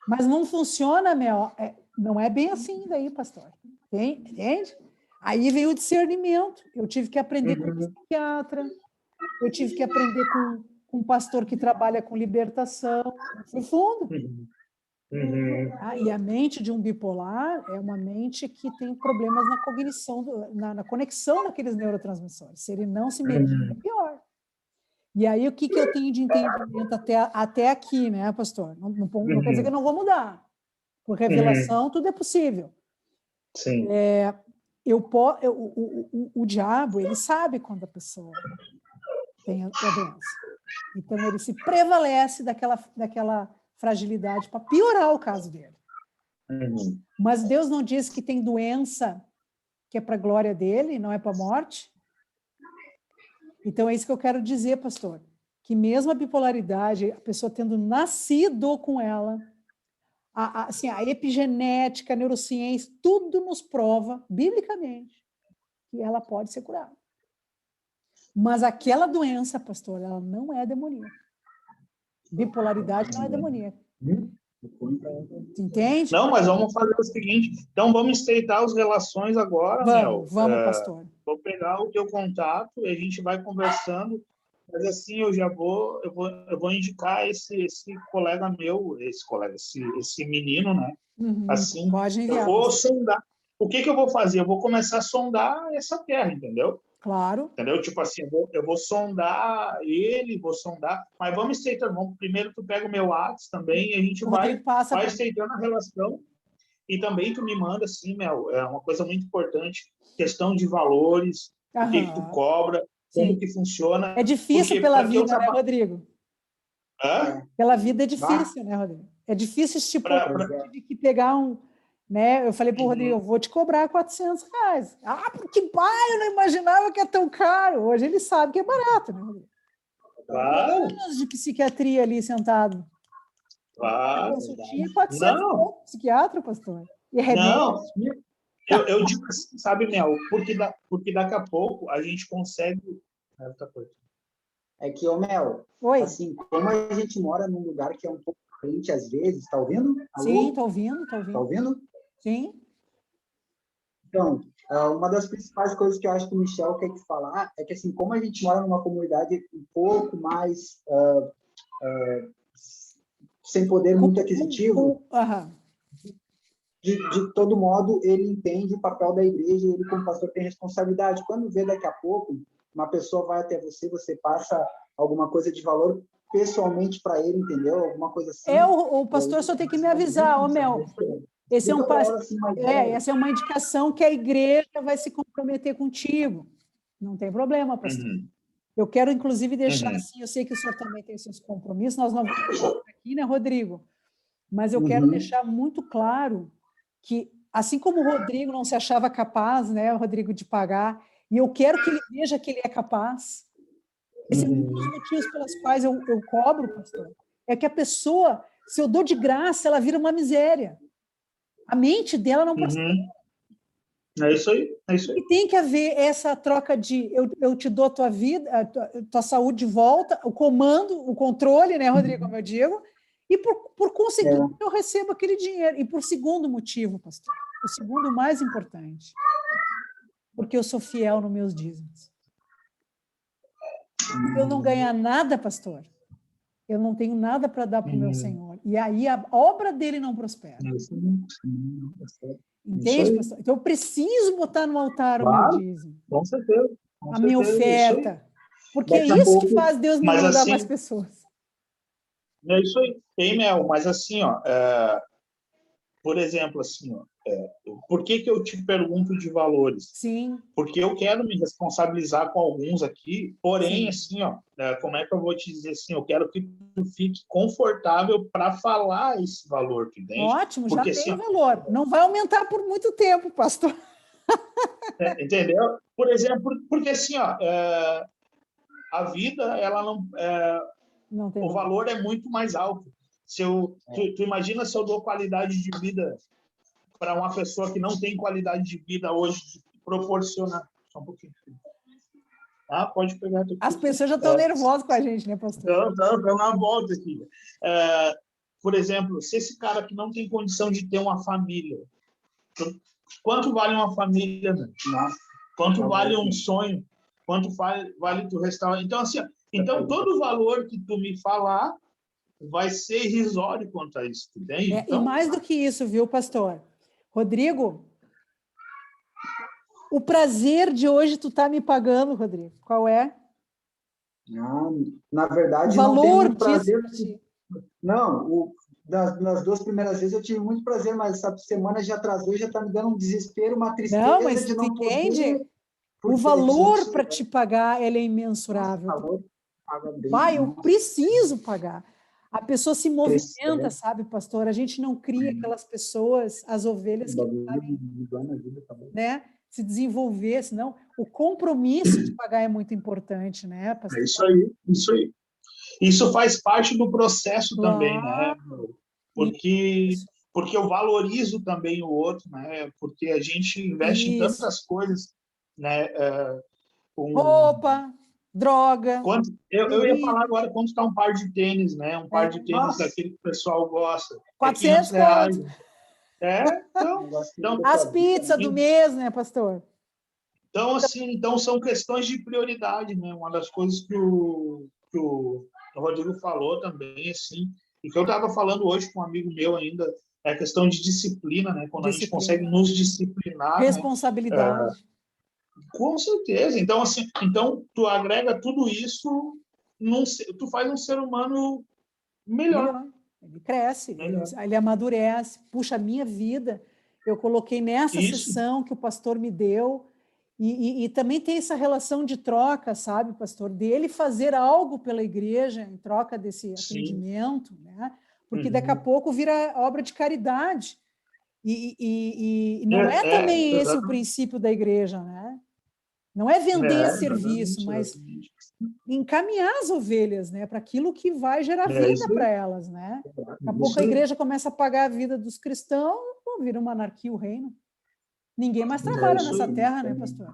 mas não funciona, Mel. Não é bem assim daí, pastor. Entende? Aí vem o discernimento. Eu tive que aprender com um psiquiatra, eu tive que aprender com um pastor que trabalha com libertação. Fui fundo. E a mente de um bipolar é uma mente que tem problemas na cognição, na conexão daqueles neurotransmissores. Se ele não se medica, é pior. E aí, o que eu tenho de entendimento até aqui, né, pastor? Não quer dizer que eu não vou mudar. Por revelação, tudo é possível. Sim. O diabo, ele sabe quando a pessoa tem a doença. Então, ele se prevalece daquela fragilidade para piorar o caso dele. Mas Deus não diz que tem doença que é para a glória dele, não é para a morte? Então, é isso que eu quero dizer, pastor, que mesmo a bipolaridade, a pessoa tendo nascido com ela, a epigenética, a neurociência, tudo nos prova, biblicamente, que ela pode ser curada. Mas aquela doença, pastor, ela não é demoníaca. Bipolaridade não é demoníaca. Entende? Não, mas vamos fazer o seguinte. Então, vamos estreitar as relações agora, Mel. Vamos, pastor. Vou pegar o teu contato e a gente vai conversando. Mas assim, eu vou indicar esse colega meu, esse menino, né? Assim, pode enviar. Eu vou sondar. O que eu vou fazer? Eu vou começar a sondar essa terra, entendeu? Claro. Entendeu? Tipo assim, eu vou sondar ele, mas vamos estreitando. Primeiro tu pega o meu WhatsApp também e a gente vai estreitando a relação. E também tu me manda, assim, Mel, é uma coisa muito importante, questão de valores, o que tu cobra, como que funciona. É difícil pela vida, né, Rodrigo? Pela vida é difícil, né, Rodrigo? É difícil estipular. Eu tive que pegar né? Eu falei para o Rodrigo, eu vou te cobrar R$400. Porque pai, eu não imaginava que é tão caro. Hoje ele sabe que é barato, né, Rodrigo? Claro. Anos de psiquiatria ali sentado. Claro. Consultinha 400 psiquiatra, pastor. E remédio. Não, eu digo assim, sabe, Mel, porque daqui a pouco a gente consegue... É que, Mel, assim, como a gente mora num lugar que é um pouco diferente às vezes, tá ouvindo? Alô? Sim, tô ouvindo. Tá ouvindo? Sim. Então, uma das principais coisas que eu acho que o Michel quer te falar é que, assim, como a gente mora numa comunidade um pouco mais sem poder muito aquisitivo, de todo modo, ele entende o papel da igreja e ele, como pastor, tem responsabilidade. Quando vê daqui a pouco, uma pessoa vai até você passa alguma coisa de valor pessoalmente para ele, entendeu? Alguma coisa assim. O pastor só tem que me avisar, Mel. Essa é uma indicação que a igreja vai se comprometer contigo. Não tem problema, pastor. Eu quero, inclusive, deixar assim, eu sei que o senhor também tem seus compromissos, nós não vamos aqui, né, Rodrigo? Mas eu quero deixar muito claro que, assim como o Rodrigo não se achava capaz, né, o Rodrigo, de pagar, e eu quero que ele veja que ele é capaz. Esse é um dos motivos pelos quais eu cobro, pastor. É que a pessoa, se eu dou de graça, ela vira uma miséria. A mente dela não pode ser. É isso aí. E tem que haver essa troca de eu te dou a tua vida, tua saúde de volta, o comando, o controle, né, Rodrigo, como eu digo, E por conseguinte, eu recebo aquele dinheiro. E por segundo motivo, pastor, o segundo mais importante, porque eu sou fiel nos meus dízimos. Se eu não ganhar nada, pastor, eu não tenho nada para dar para o meu Senhor. E aí a obra dele não prospera. Entende, pastor? Então eu preciso botar no altar o meu dízimo. Com certeza. A minha oferta. Porque é isso que faz Deus me mandar assim, mais pessoas. É isso aí. Ei, Mel, mas assim, ó, por exemplo, assim, ó, por que eu te pergunto de valores? Sim. Porque eu quero me responsabilizar com alguns aqui, porém, Sim. assim, ó, como é que eu vou te dizer assim? Eu quero que tu fique confortável para falar esse valor, tu entende? Ótimo, porque, já assim, tem valor. Não vai aumentar por muito tempo, pastor. Entendeu? Por exemplo, porque assim, ó, a vida, ela não tem o valor é muito mais alto. Tu imagina se eu dou qualidade de vida para uma pessoa que não tem qualidade de vida hoje, proporcionar. Só um pouquinho. Pode pegar. As pessoas já estão nervosas com a gente, né, pastor? Estão na volta aqui. Por exemplo, se esse cara que não tem condição de ter uma família, quanto vale uma família? Né? Quanto vale um sonho? Quanto vale tu restaurar? Então, assim, então todo o valor que tu me falar vai ser irrisório quanto a isso, entende? E mais do que isso, viu, pastor? Rodrigo, o prazer de hoje tu tá me pagando, Rodrigo. Qual é? Na verdade, o valor não tenho muito prazer. disso. Não, nas 2 primeiras vezes eu tive muito prazer, mas essa semana já atrasou e já está me dando um desespero, uma tristeza não, mas de não entende? poder. O valor para te pagar, ele é imensurável. Pai, eu preciso pagar. A pessoa se movimenta, sabe, pastor? A gente não cria aquelas pessoas, as ovelhas que sabem, né, se desenvolver, senão o compromisso de pagar é muito importante, né, pastor? É isso aí, isso aí. Isso faz parte do processo também, né? Porque eu valorizo também o outro, né? Porque a gente investe em tantas coisas, né? Roupa, droga. Eu ia falar agora quanto está um par de tênis, né? Um par de tênis daquele que o pessoal gosta. 400 reais. Então, as pizzas do mês, né, pastor? Então, assim, são questões de prioridade, né? Uma das coisas que o Rodrigo falou também, assim, e que eu estava falando hoje com um amigo meu ainda, é a questão de disciplina, né? Quando a gente consegue nos disciplinar, responsabilidade. Né? Com certeza. Então, assim, tu agrega tudo isso, tu faz um ser humano melhor. Ele cresce, ele amadurece. Puxa, a minha vida, eu coloquei nessa sessão que o pastor me deu, e também tem essa relação de troca, sabe, pastor, dele fazer algo pela igreja em troca desse atendimento, né? Porque daqui a pouco vira obra de caridade. E não é também esse o princípio da igreja, né? Não é vender serviço, mas encaminhar as ovelhas, né, para aquilo que vai gerar vida para elas, né? Daqui a pouco a igreja começa a pagar a vida dos cristãos, vira uma anarquia o reino. Ninguém mais trabalha nessa terra, né, pastor?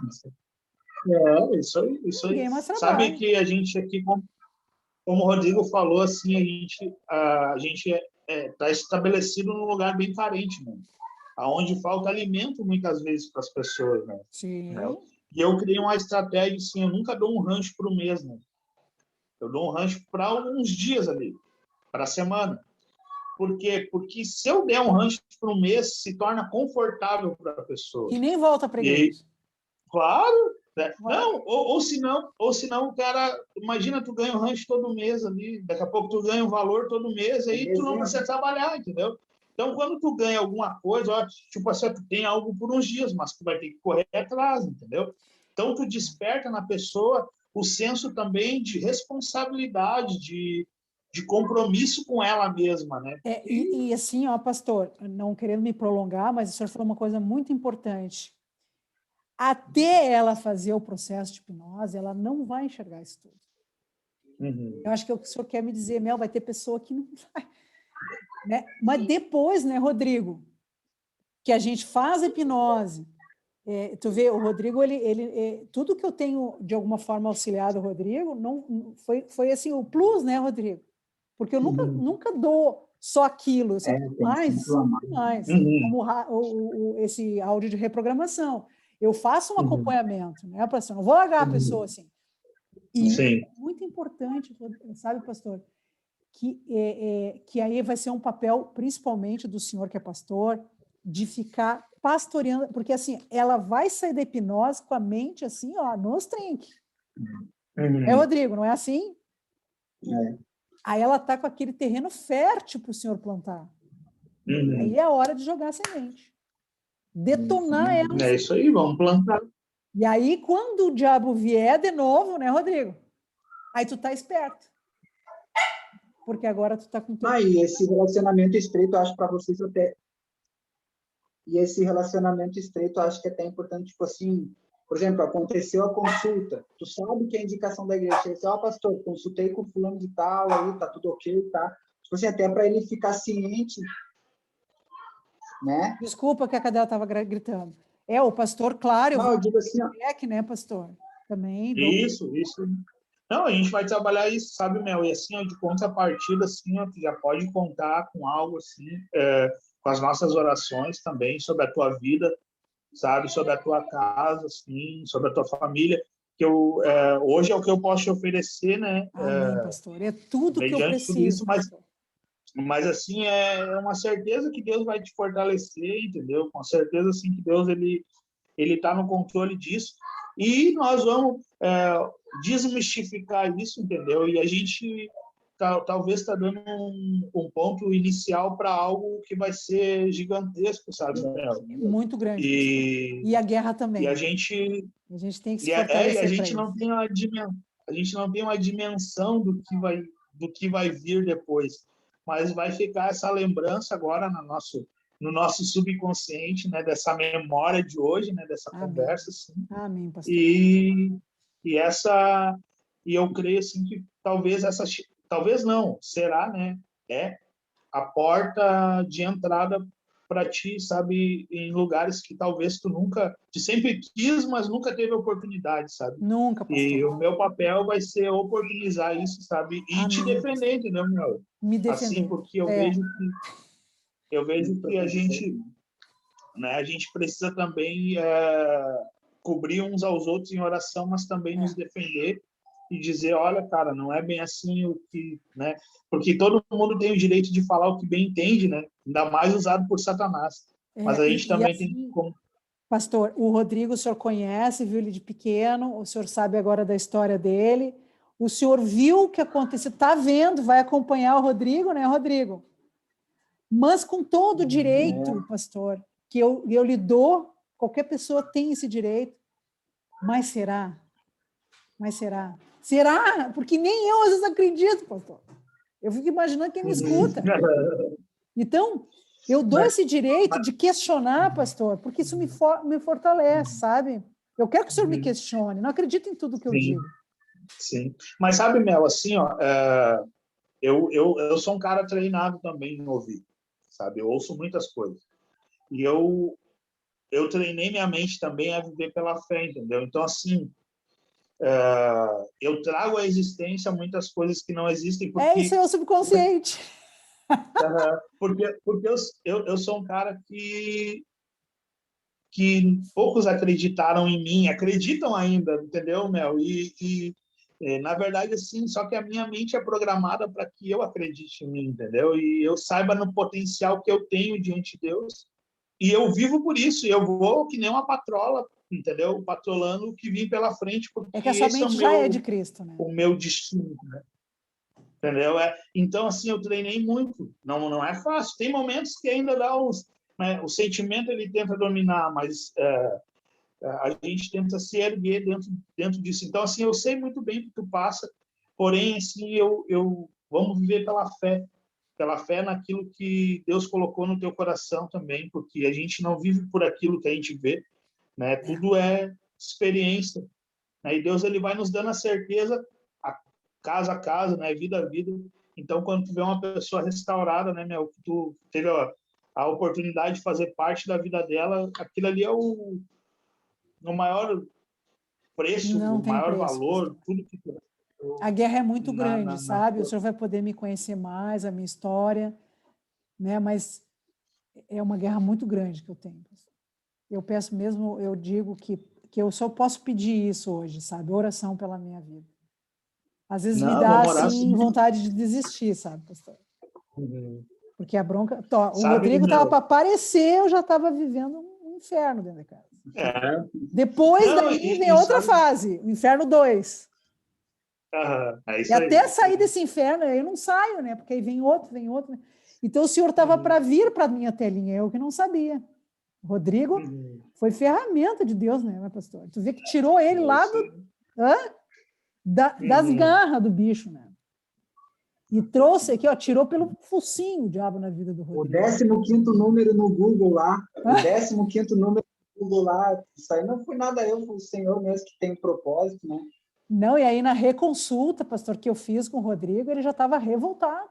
Isso aí. Ninguém mais trabalha. Sabe que a gente aqui, como o Rodrigo falou, assim, a gente está estabelecido num lugar bem carente, né? Onde falta alimento muitas vezes para as pessoas, né? Sim. E eu criei uma estratégia, assim, eu nunca dou um rancho para o mês, né? Eu dou um rancho para alguns dias ali, para a semana. Por quê? Porque se eu der um rancho para um mês, se torna confortável para a pessoa. E nem volta para a igreja. Claro. Né? Não, ou se não, o cara, imagina, tu ganha um rancho todo mês ali, daqui a pouco tu ganha um valor todo mês, aí tu não precisa trabalhar, entendeu? Então, quando tu ganha alguma coisa, ó, tipo assim, tu tem algo por uns dias, mas tu vai ter que correr atrás, entendeu? Então, tu desperta na pessoa o senso também de responsabilidade, de compromisso com ela mesma, né? E assim, ó, pastor, não querendo me prolongar, mas o senhor falou uma coisa muito importante. Até ela fazer o processo de hipnose, ela não vai enxergar isso tudo. Eu acho que o senhor quer me dizer, Mel, vai ter pessoa que não vai. Né? Mas depois, né, Rodrigo, que a gente faz a hipnose, tu vê, o Rodrigo, ele tudo que eu tenho, de alguma forma, auxiliado o Rodrigo, não foi assim, o plus, né, Rodrigo? Porque eu nunca dou só aquilo, eu tem mais, sempre uma mais, Uhum. como esse áudio de reprogramação. Eu faço um Uhum. acompanhamento, né, pastor? Não vou largar a pessoa assim. E Sim. muito importante, sabe, pastor, que aí vai ser um papel, principalmente do senhor que é pastor, de ficar pastoreando, porque assim, ela vai sair da hipnose com a mente assim, ó, nos trinques. É, Uhum. Rodrigo, não é assim? É. Aí ela está com aquele terreno fértil para o senhor plantar. Uhum. Aí é a hora de jogar a semente. Detonar ela. É isso aí, vamos plantar. E aí, quando o diabo vier de novo, né, Rodrigo? Aí tu tá esperto. Porque agora tu tá com teu... E esse relacionamento estreito, eu acho para vocês até... E esse relacionamento estreito, eu acho que é até importante, tipo assim, por exemplo, aconteceu a consulta, tu sabe que é a indicação da igreja, você diz, pastor, consultei com fulano de tal, aí tá tudo ok, tá? Tipo assim, até para ele ficar ciente, né? Desculpa que a cadela estava gritando. É, o pastor, claro, eu Não, vou eu digo assim, ó, feedback, né, pastor? Também dou. Isso. Não, a gente vai trabalhar isso, sabe, Mel? E assim, de contrapartida, assim, tu já pode contar com algo assim, com as nossas orações também sobre a tua vida, sabe, sobre a tua casa, assim, sobre a tua família, que hoje é o que eu posso te oferecer, né? Amém, pastor. É tudo que eu Mediante tudo isso, preciso, pastor. mas assim é uma certeza que Deus vai te fortalecer, entendeu? Com certeza assim que Deus ele está no controle disso e nós vamos desmistificar isso, entendeu? E a gente talvez está dando um ponto inicial para algo que vai ser gigantesco, sabe? Muito grande, pastor. E, E a guerra também. e a gente tem que se fortalecer a para gente isso. não tem uma dimensão do que vai vir depois, mas vai ficar essa lembrança agora no nosso subconsciente, né, dessa memória de hoje, né, dessa Amém. conversa, assim. Amém, pastor. E eu creio assim que talvez não, será, né, a porta de entrada para ti, sabe, em lugares que talvez tu sempre quis, mas nunca teve oportunidade, sabe? Nunca, pastor. E o meu papel vai ser oportunizar isso, sabe? E te defender, entendeu, meu? Me defender. Assim, porque eu vejo que a gente, né, a gente precisa também cobrir uns aos outros em oração, mas também nos defender e dizer, olha, cara, não é bem assim o que, né? Porque todo mundo tem o direito de falar o que bem entende, né? Ainda mais usado por Satanás. Mas a gente também assim, tem como... Pastor, o Rodrigo o senhor conhece, viu ele de pequeno, o senhor sabe agora da história dele, o senhor viu o que aconteceu, está vendo, vai acompanhar o Rodrigo, né, Rodrigo? Mas com todo o direito, pastor, que eu lhe dou, qualquer pessoa tem esse direito, mas será? Será? Porque nem eu às vezes acredito, pastor. Eu fico imaginando quem me escuta. Então, eu dou esse direito de questionar, pastor, porque isso me fortalece, sabe? Eu quero que o senhor me questione, não acredito em tudo que eu digo. Sim. Mas sabe, Mel, assim, ó, eu sou um cara treinado também em ouvir, sabe? Eu ouço muitas coisas. E eu treinei minha mente também a viver pela fé, entendeu? Então, assim, eu trago à existência muitas coisas que não existem porque... Isso é o subconsciente. Porque eu sou um cara que poucos acreditaram em mim, acreditam ainda, entendeu, Mel? Na verdade, assim, só que a minha mente é programada para que eu acredite em mim, entendeu? E eu saiba no potencial que eu tenho diante de Deus. E eu vivo por isso, e eu vou que nem uma patrola, entendeu? Patrolando o que vem pela frente, porque é que a sua esse mente já é de Cristo, né? O meu destino, né? Entendeu? Então, assim, eu treinei muito. Não é fácil. Tem momentos que ainda dá né, o sentimento ele tenta dominar, mas a gente tenta se erguer dentro disso. Então, assim, eu sei muito bem o que tu passa, porém, assim, vamos viver pela fé naquilo que Deus colocou no teu coração também, porque a gente não vive por aquilo que a gente vê, né? Tudo é experiência, né? E Deus ele vai nos dando a certeza casa a casa, né? Vida a vida. Então, quando tu vê uma pessoa restaurada, né, meu, que tu teve a oportunidade de fazer parte da vida dela, aquilo ali é o maior preço, não o tem maior preço, valor, pastor. tudo que a guerra é muito grande, sabe? O senhor vai poder me conhecer mais, a minha história. né? Mas é uma guerra muito grande que eu tenho. Eu peço mesmo, eu digo que eu só posso pedir isso hoje, sabe? Oração pela minha vida. Às vezes me Não, dá, vamos orar assim, sim. vontade de desistir, sabe, pastor? Porque a bronca... o Sabe, Rodrigo estava meu? para aparecer, eu já estava vivendo um inferno dentro da casa. É. Depois Não, daí vem outra sabe... fase, o inferno 2. É isso E até aí. sair desse inferno, eu não saio, né? Porque aí vem outro, vem outro. Então o senhor estava para vir para a minha telinha, eu que não sabia. O Rodrigo foi ferramenta de Deus, né, pastor? Tu vê que tirou ele lá das garras do bicho, né? E trouxe aqui, ó, tirou pelo focinho o diabo na vida do Rodrigo. O 15º número no Google lá, o 15º número no Google lá, isso aí não foi nada eu, foi o Senhor mesmo que tem um propósito, né? Não, e aí na reconsulta, pastor, que eu fiz com o Rodrigo, ele já estava revoltado.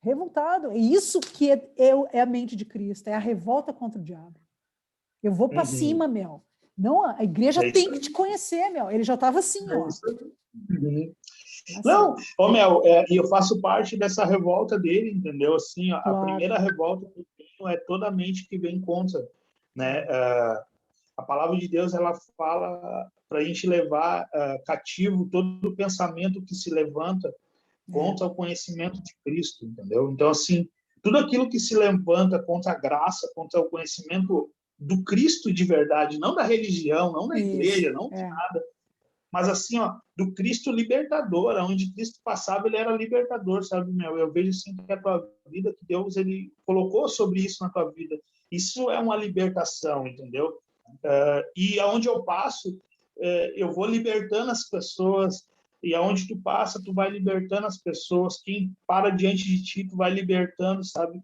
Revoltado. E isso que é a mente de Cristo, é a revolta contra o diabo. Eu vou para cima, Mel. Não, a igreja tem que te conhecer, Mel. Ele já estava assim, ó. Assim. Não, Mel, e eu faço parte dessa revolta dele, entendeu? Assim, ó, Claro. A primeira revolta que eu tenho é toda a mente que vem contra, né? A palavra de Deus, ela fala para a gente levar cativo todo o pensamento que se levanta contra o conhecimento de Cristo, entendeu? Então, assim, tudo aquilo que se levanta contra a graça, contra o conhecimento do Cristo de verdade, não da religião, não da igreja, não de nada, mas assim, ó, do Cristo libertador, onde Cristo passava, ele era libertador, sabe, Mel? Eu vejo assim que a tua vida, que Deus ele colocou sobre isso na tua vida, isso é uma libertação, entendeu? E aonde eu passo, eu vou libertando as pessoas, e aonde tu passa, tu vai libertando as pessoas, quem para diante de ti, tu vai libertando, sabe?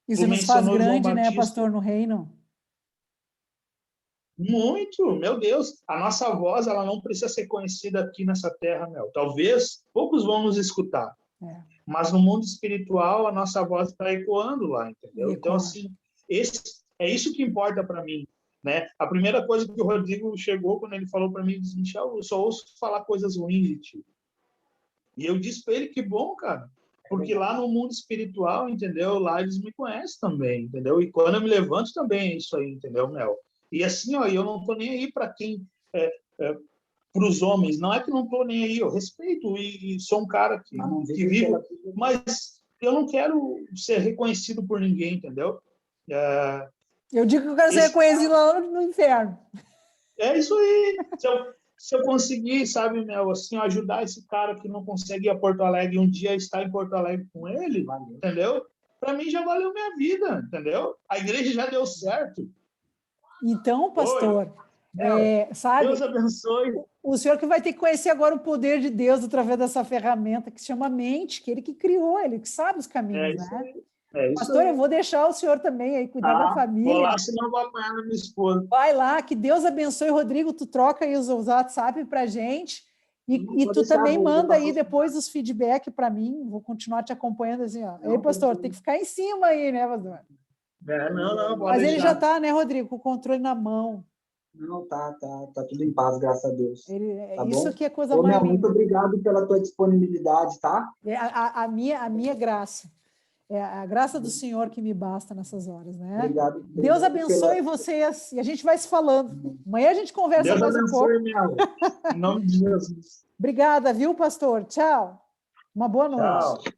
Isso nos faz grande, né, pastor, no reino? Muito, meu Deus. A nossa voz, ela não precisa ser conhecida aqui nessa terra, Mel. Talvez poucos vão nos escutar, mas no mundo espiritual a nossa voz está ecoando lá, entendeu? Então, assim, é isso que importa para mim, né? A primeira coisa que o Rodrigo chegou quando ele falou para mim, disse: Michel, eu só ouço falar coisas ruins de ti. E eu disse para ele: que bom, cara, porque lá no mundo espiritual, entendeu? Lá eles me conhecem também, entendeu? E quando eu me levanto também é isso aí, entendeu, Mel? E assim, ó, eu não estou nem aí para quem, para os homens, não é que não estou nem aí, eu respeito e sou um cara que vive, mas eu não quero ser reconhecido por ninguém, entendeu? Eu digo que eu quero ser reconhecido lá no inferno. É isso aí. Se eu conseguir, sabe, Mel, assim, ajudar esse cara que não consegue ir a Porto Alegre, um dia estar em Porto Alegre com ele, entendeu? Para mim já valeu minha vida, entendeu? A igreja já deu certo. Então, pastor, sabe? Deus abençoe. O senhor que vai ter que conhecer agora o poder de Deus através dessa ferramenta que se chama mente, que ele que criou, ele que sabe os caminhos, né? Pastor, eu vou deixar o senhor também aí cuidar da família. Vou lá, senão eu vou apanhar na minha esposa. Vai lá, que Deus abençoe, Rodrigo. Tu troca aí os WhatsApp para gente e tu também manda aí depois os feedback para mim. Vou continuar te acompanhando assim, ó. Ei, pastor, tem que ficar em cima aí, né, pastor? Não, mas ele já está, né, Rodrigo, com o controle na mão. Não, tá tudo em paz, graças a Deus. Tá isso bom? que é coisa mais linda. Muito obrigado pela tua disponibilidade, tá? A minha graça. É a graça do Senhor que me basta nessas horas, né? Obrigado. Deus abençoe vocês e a gente vai se falando. Amanhã a gente conversa mais um pouco. Em nome de Jesus. Obrigada, viu, pastor? Tchau. Uma boa noite. Tchau.